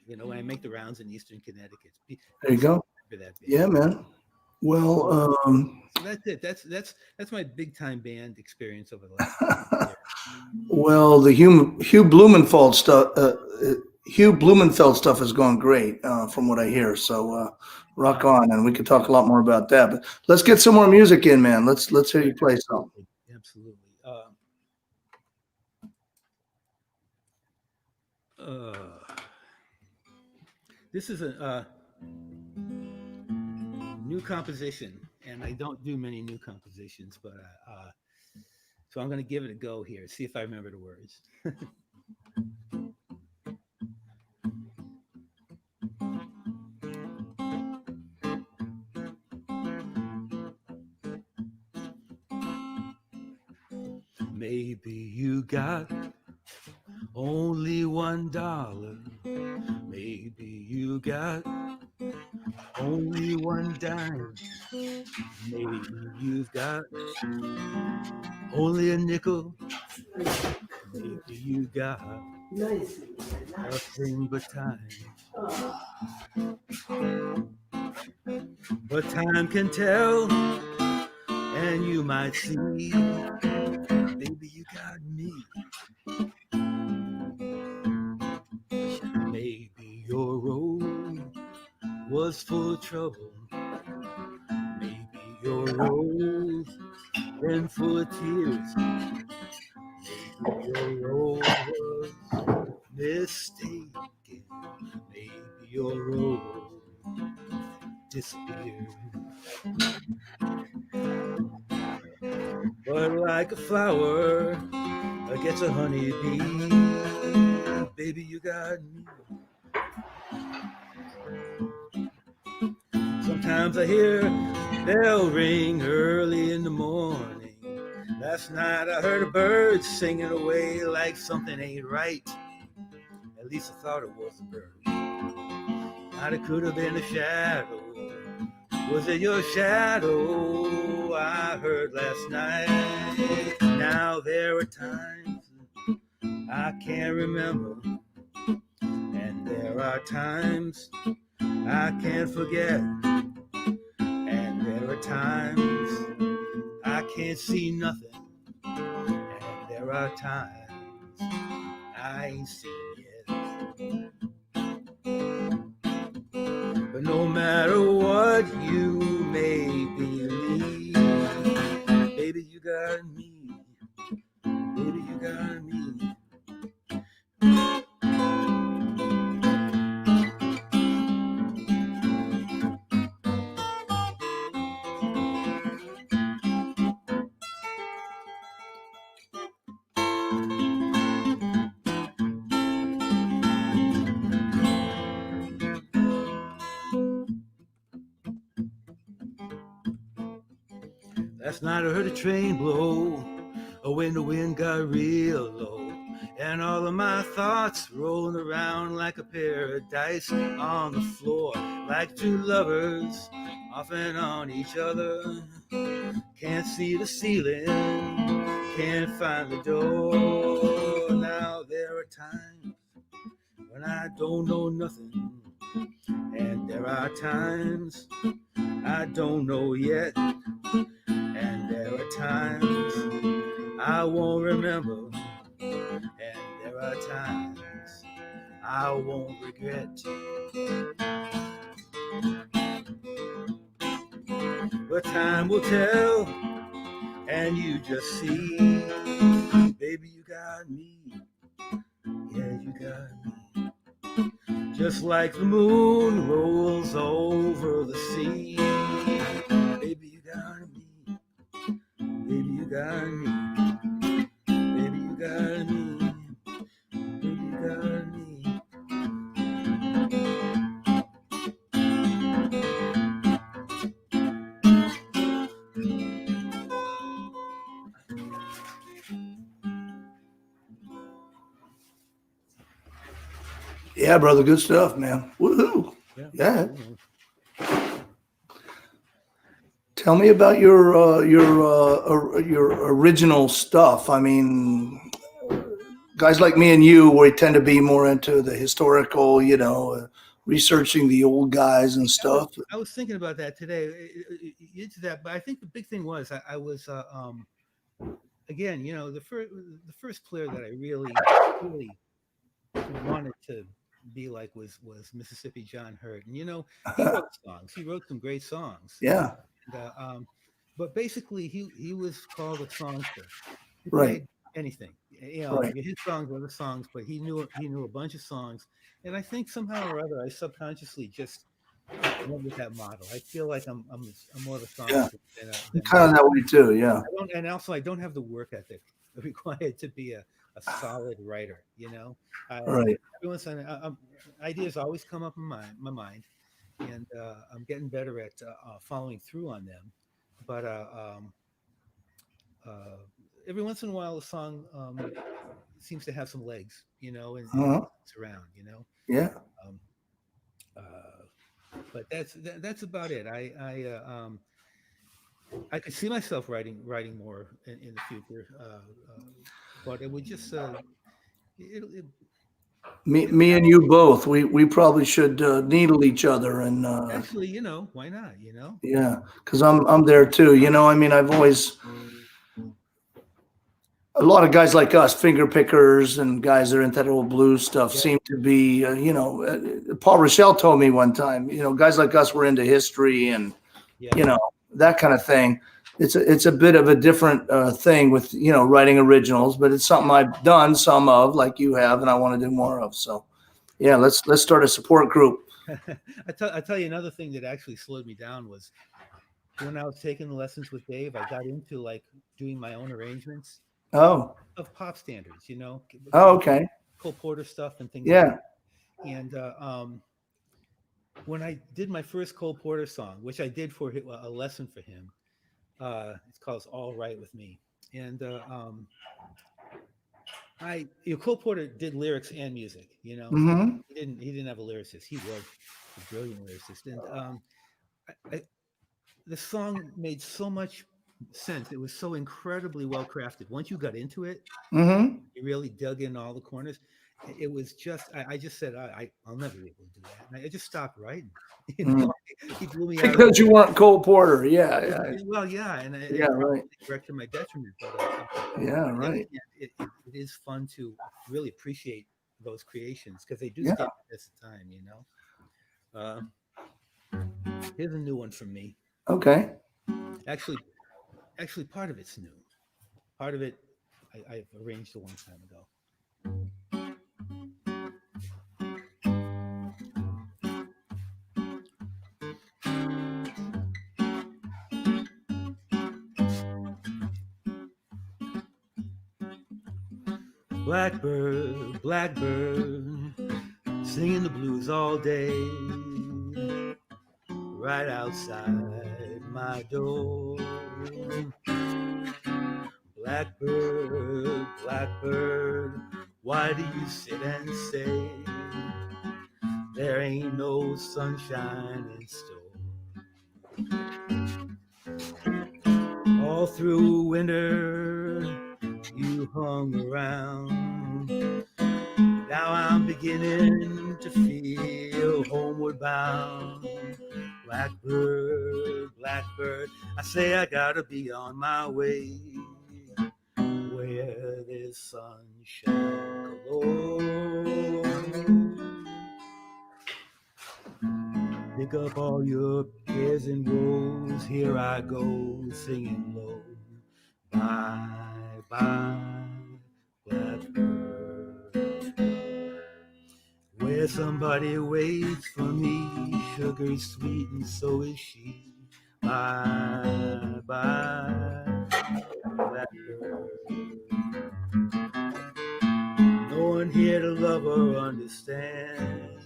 When I make the rounds in Eastern Connecticut. There you go. Yeah, man. Well, so that's it. That's my big time band experience over the last year. Well, the Hugh Blumenfeld stuff, Hugh Blumenfeld stuff is going great, from what I hear. So rock on, and we could talk a lot more about that. But let's get some more music in, man. Let's hear you play some. Absolutely. This is a new composition, and I don't do many new compositions, but so I'm going to give it a go here. See if I remember the words. Maybe you got only $1. Maybe you got only one dime. Maybe you've got only a nickel. Maybe you got nothing but time. But time can tell, and you might see, baby, you got me. Maybe your road was full of trouble. Maybe your road been full of tears. Maybe your road was mistaken. Maybe your road disappeared. But like a flower gets a honeybee, baby, you got me. Sometimes I hear bell ring early in the morning. Last night I heard a bird singing away like something ain't right. At least I thought it was a bird. But it could have been a shadow. Was it your shadow I heard last night? Now there are times I can't remember, and there are times I can't forget, and there are times I can't see nothing, and there are times I ain't seen yet. But no matter what you may believe, baby, you got me. Baby, you got me. Last night I heard a train blow, when the wind got real low, and all of my thoughts rolling around like a pair of dice on the floor, like two lovers off and on each other. Can't see the ceiling, can't find the door. Now there are times when I don't know nothing, and there are times I don't know yet. And there are times I won't remember, and there are times I won't regret. But time will tell, and you just see, baby, you got me. Yeah, you got me. Just like the moon rolls over the sea, baby, you got me. Baby, you got me. Baby, you got me. Baby, you got me. Yeah, brother, good stuff, man. Woohoo! Yeah. Tell me about your original stuff. I mean, guys like me and you, we tend to be more into the historical, researching the old guys and stuff. I was thinking about that today. Into that, but I think the big thing was I was again, the first player that I really wanted to be like was Mississippi John Hurt, and he wrote songs. He wrote some great songs. Yeah. And, but basically, he was called a songster. He Right. played anything. Right. His songs were the songs, but he knew a bunch of songs, and I think somehow or other, I subconsciously just went with that model. I feel like I'm more of a songster than Kind of that way too. Yeah. and also I don't have the work ethic required to be a solid writer. Right. Every once in a while, ideas always come up in my mind, and I'm getting better at following through on them. But every once in a while, a song seems to have some legs, and it's around, Yeah. But that's about it. I could see myself writing more in the future, but it would just Me and you both. We probably should needle each other and actually, why not? yeah, because I'm there too. I mean, I've always a lot of guys like us, finger pickers and guys that are into that old blues stuff, seem to be, Paul Rochelle told me one time, guys like us were into history and, that kind of thing. It's a bit of a different thing with, writing originals, but it's something I've done some of, like you have, and I want to do more of. So, yeah, let's start a support group. I tell you another thing that actually slowed me down was when I was taking the lessons with Dave. I got into like doing my own arrangements. Oh. Of pop standards, Oh, okay. Cole Porter stuff and things. Yeah. Like that. And when I did my first Cole Porter song, which I did for a lesson for him, it's called "All Right with Me," and Cole Porter did lyrics and music. Mm-hmm. He didn't have a lyricist. He was a brilliant lyricist, and the song made so much sense. It was so incredibly well crafted. Once you got into it, mm-hmm. you really dug in all the corners. It was just, I just said, I'll never be able to do that. And I just stopped writing. He blew me out. Because you weren't Cole Porter. Yeah. Well, yeah. And right. Direct to my detriment. But, right. It is fun to really appreciate those creations because they do stand this time, Here's a new one from me. Okay. Actually, part of it's new. Part of it, I've arranged a long time ago. Blackbird, blackbird, singing the blues all day, right outside my door. Blackbird, blackbird, why do you sit and say there ain't no sunshine in store? All through winter you hung around. Now I'm beginning to feel homeward bound. Blackbird, blackbird, I say I gotta be on my way where there's sunshine galore. Pick up all your cares and woes, here I go singing low. Bye, bye, blackbird. Where somebody waits for me, sugar's sweet and so is she. Bye, bye, blackbird. No one here to love or understand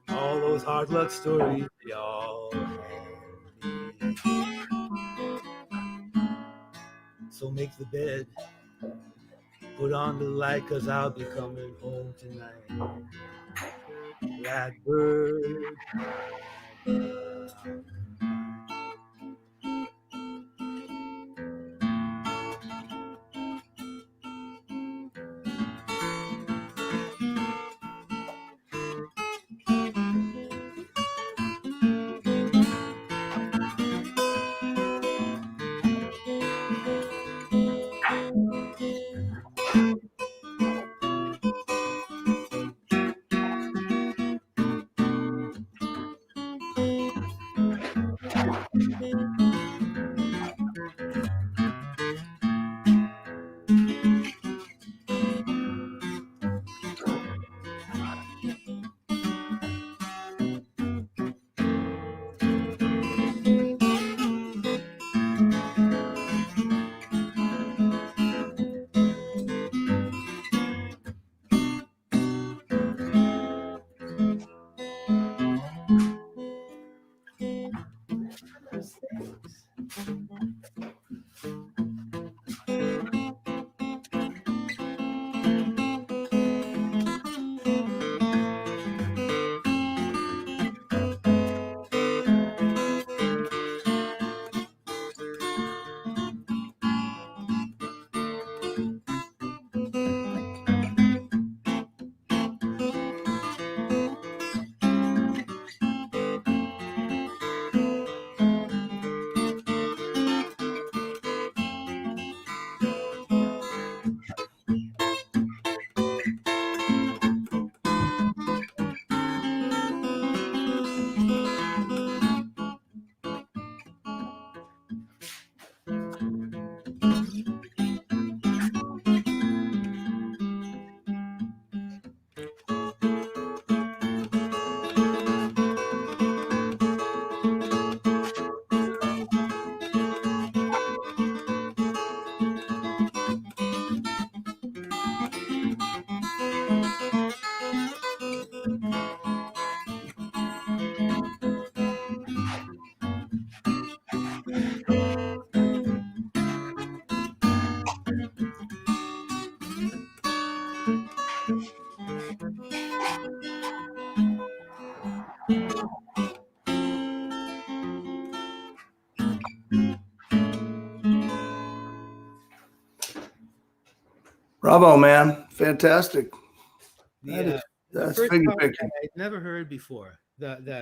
all those hard luck stories they all had me. So make the bed, put on the light, 'cause I'll be coming home tonight. Blackbird, blackbird. Bravo, man. Fantastic. The That's first figure part that picking. I'd never heard before. The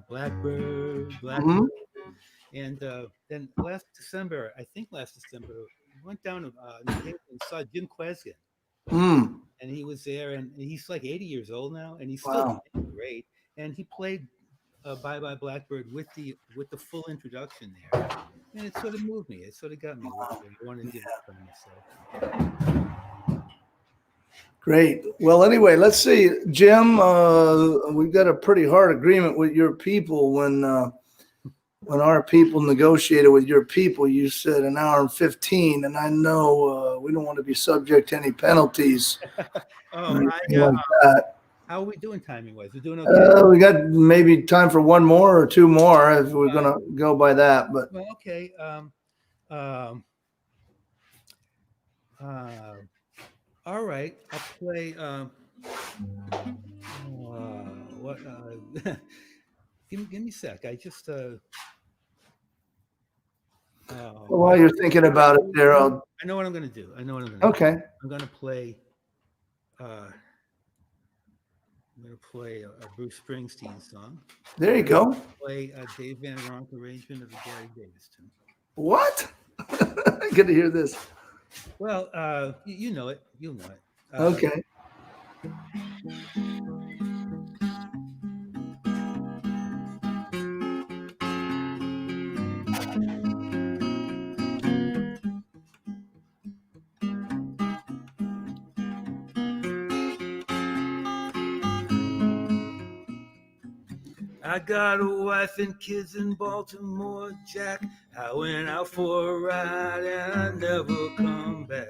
Blackbird. Mhm. And then last December, we went down to New Haven and saw Jim Kweskin. Mm. And he was there, and he's like 80 years old now, and he's still Wow. playing great. And he played "Bye Bye Blackbird" with the full introduction there, and it sort of moved me. It sort of got me. Wow. I wanted to give it a try myself. Great. Well, anyway, let's see, Jim. We've got a pretty hard agreement with your people. When our people negotiated with your people, you said an hour and 15, and I know we don't want to be subject to any penalties. Oh, Like that. How are we doing timing wise? We're doing okay. We got maybe time for one more or two more if we're gonna go by that. But well, okay. All right. I'll play. What? Give me a sec. I just. while you're thinking about it, there, I know what I'm going to do. Okay. I'm going to play. I'm going to play a Bruce Springsteen song. There you go. Play a Dave Van Ronk arrangement of the Gary Davis tune. What? Good to hear this. Well, you know it. You'll know it. Okay. I got a wife and kids in Baltimore, Jack. I went out for a ride and I never come back.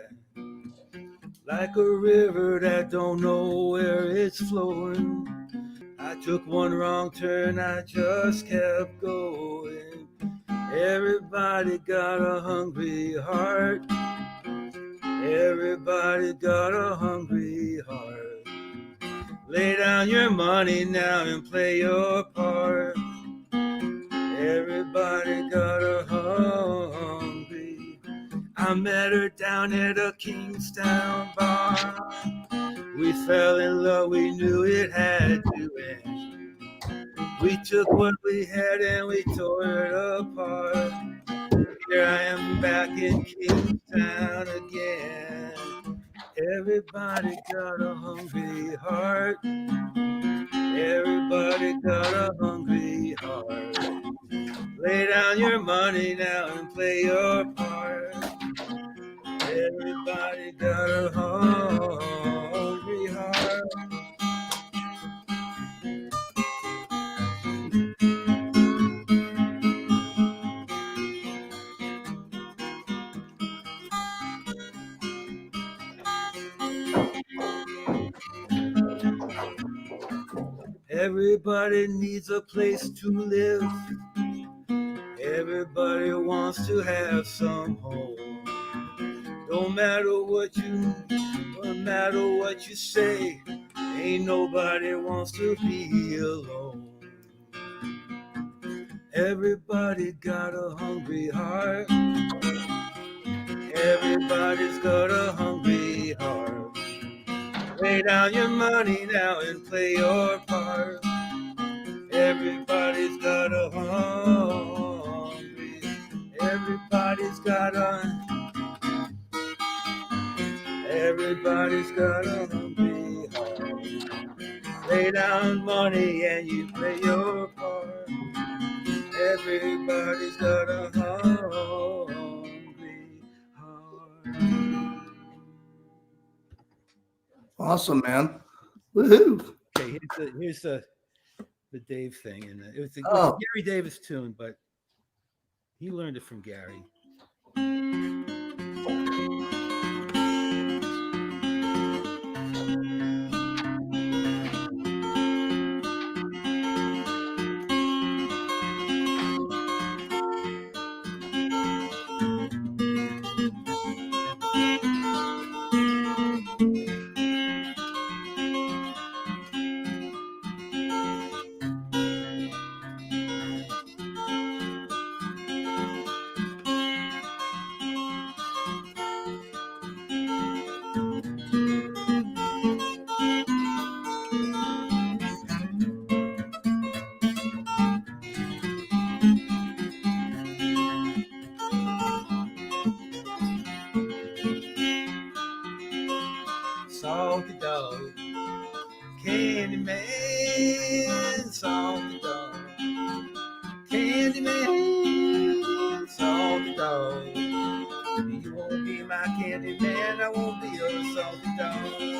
Like a river that don't know where it's flowing. I took one wrong turn, I just kept going. Everybody got a hungry heart. Everybody got a hungry heart. Lay down your money now and play your part. Everybody got a hungry. I met her down at a Kingstown bar. We fell in love, we knew it had to end. We took what we had and we tore it apart. Here I am back in Kingstown again. Everybody got a hungry heart. Everybody got a hungry heart. Lay down your money now and play your part. Everybody got a hungry heart. Everybody needs a place to live. Everybody wants to have some home. No matter what you say, ain't nobody wants to be alone. Everybody got a hungry heart. Everybody's got a hungry heart. Lay down your money now and play your part. Everybody's got a hungry. Everybody's got a. Everybody's got a hungry heart. Lay down money and you play your part. Everybody's got a hungry heart. Awesome, man. Woohoo. Okay, here's the Dave thing, and it was a Gary Davis tune, but he learned it from Gary. Candyman, soft dog. Candyman, soft dog. You won't be my Candyman, I won't be your soft dog.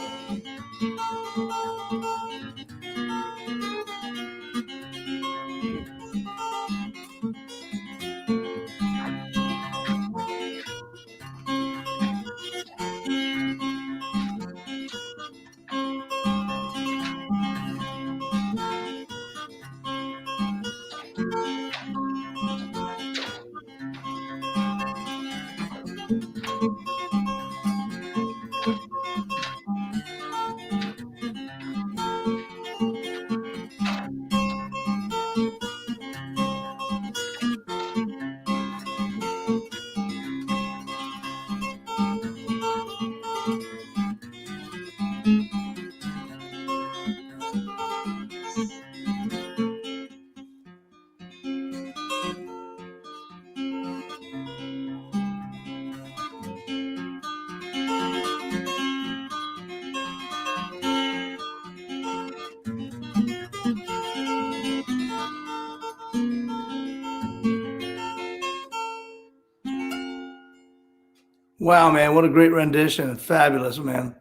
Wow, man, what a great rendition. Fabulous, man.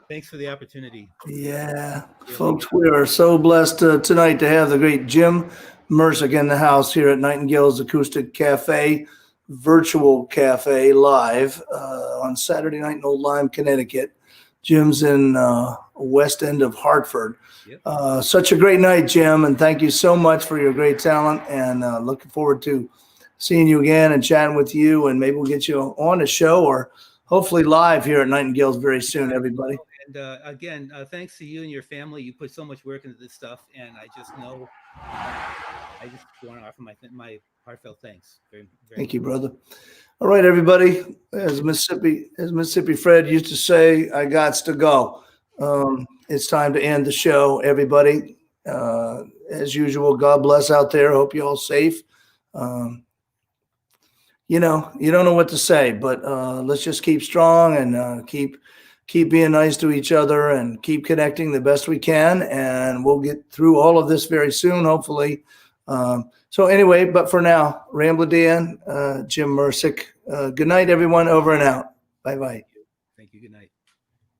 Thanks for the opportunity. Yeah, folks, we are so blessed tonight to have the great Jim Mercik in the house here at Nightingale's Acoustic Cafe, virtual cafe, live on Saturday night in Old Lyme, Connecticut. Jim's in west end of Hartford. Yep. Such a great night, Jim, and thank you so much for your great talent, and looking forward to seeing you again and chatting with you, and maybe we'll get you on the show or hopefully live here at Nightingale's very soon, everybody. And again, thanks to you and your family. You put so much work into this stuff, and I just know, I just want to offer my heartfelt thanks. Very, very Thank you, brother. All right, everybody. As Mississippi Fred used to say, I gots to go. It's time to end the show, everybody. As usual, God bless out there. Hope you're all safe. You know, you don't know what to say, but let's just keep strong and keep being nice to each other and keep connecting the best we can. And we'll get through all of this very soon, hopefully. So anyway, but for now, Ramblin, Jim Mercik. Good night, everyone. Over and out. Bye-bye. Thank you. Good night.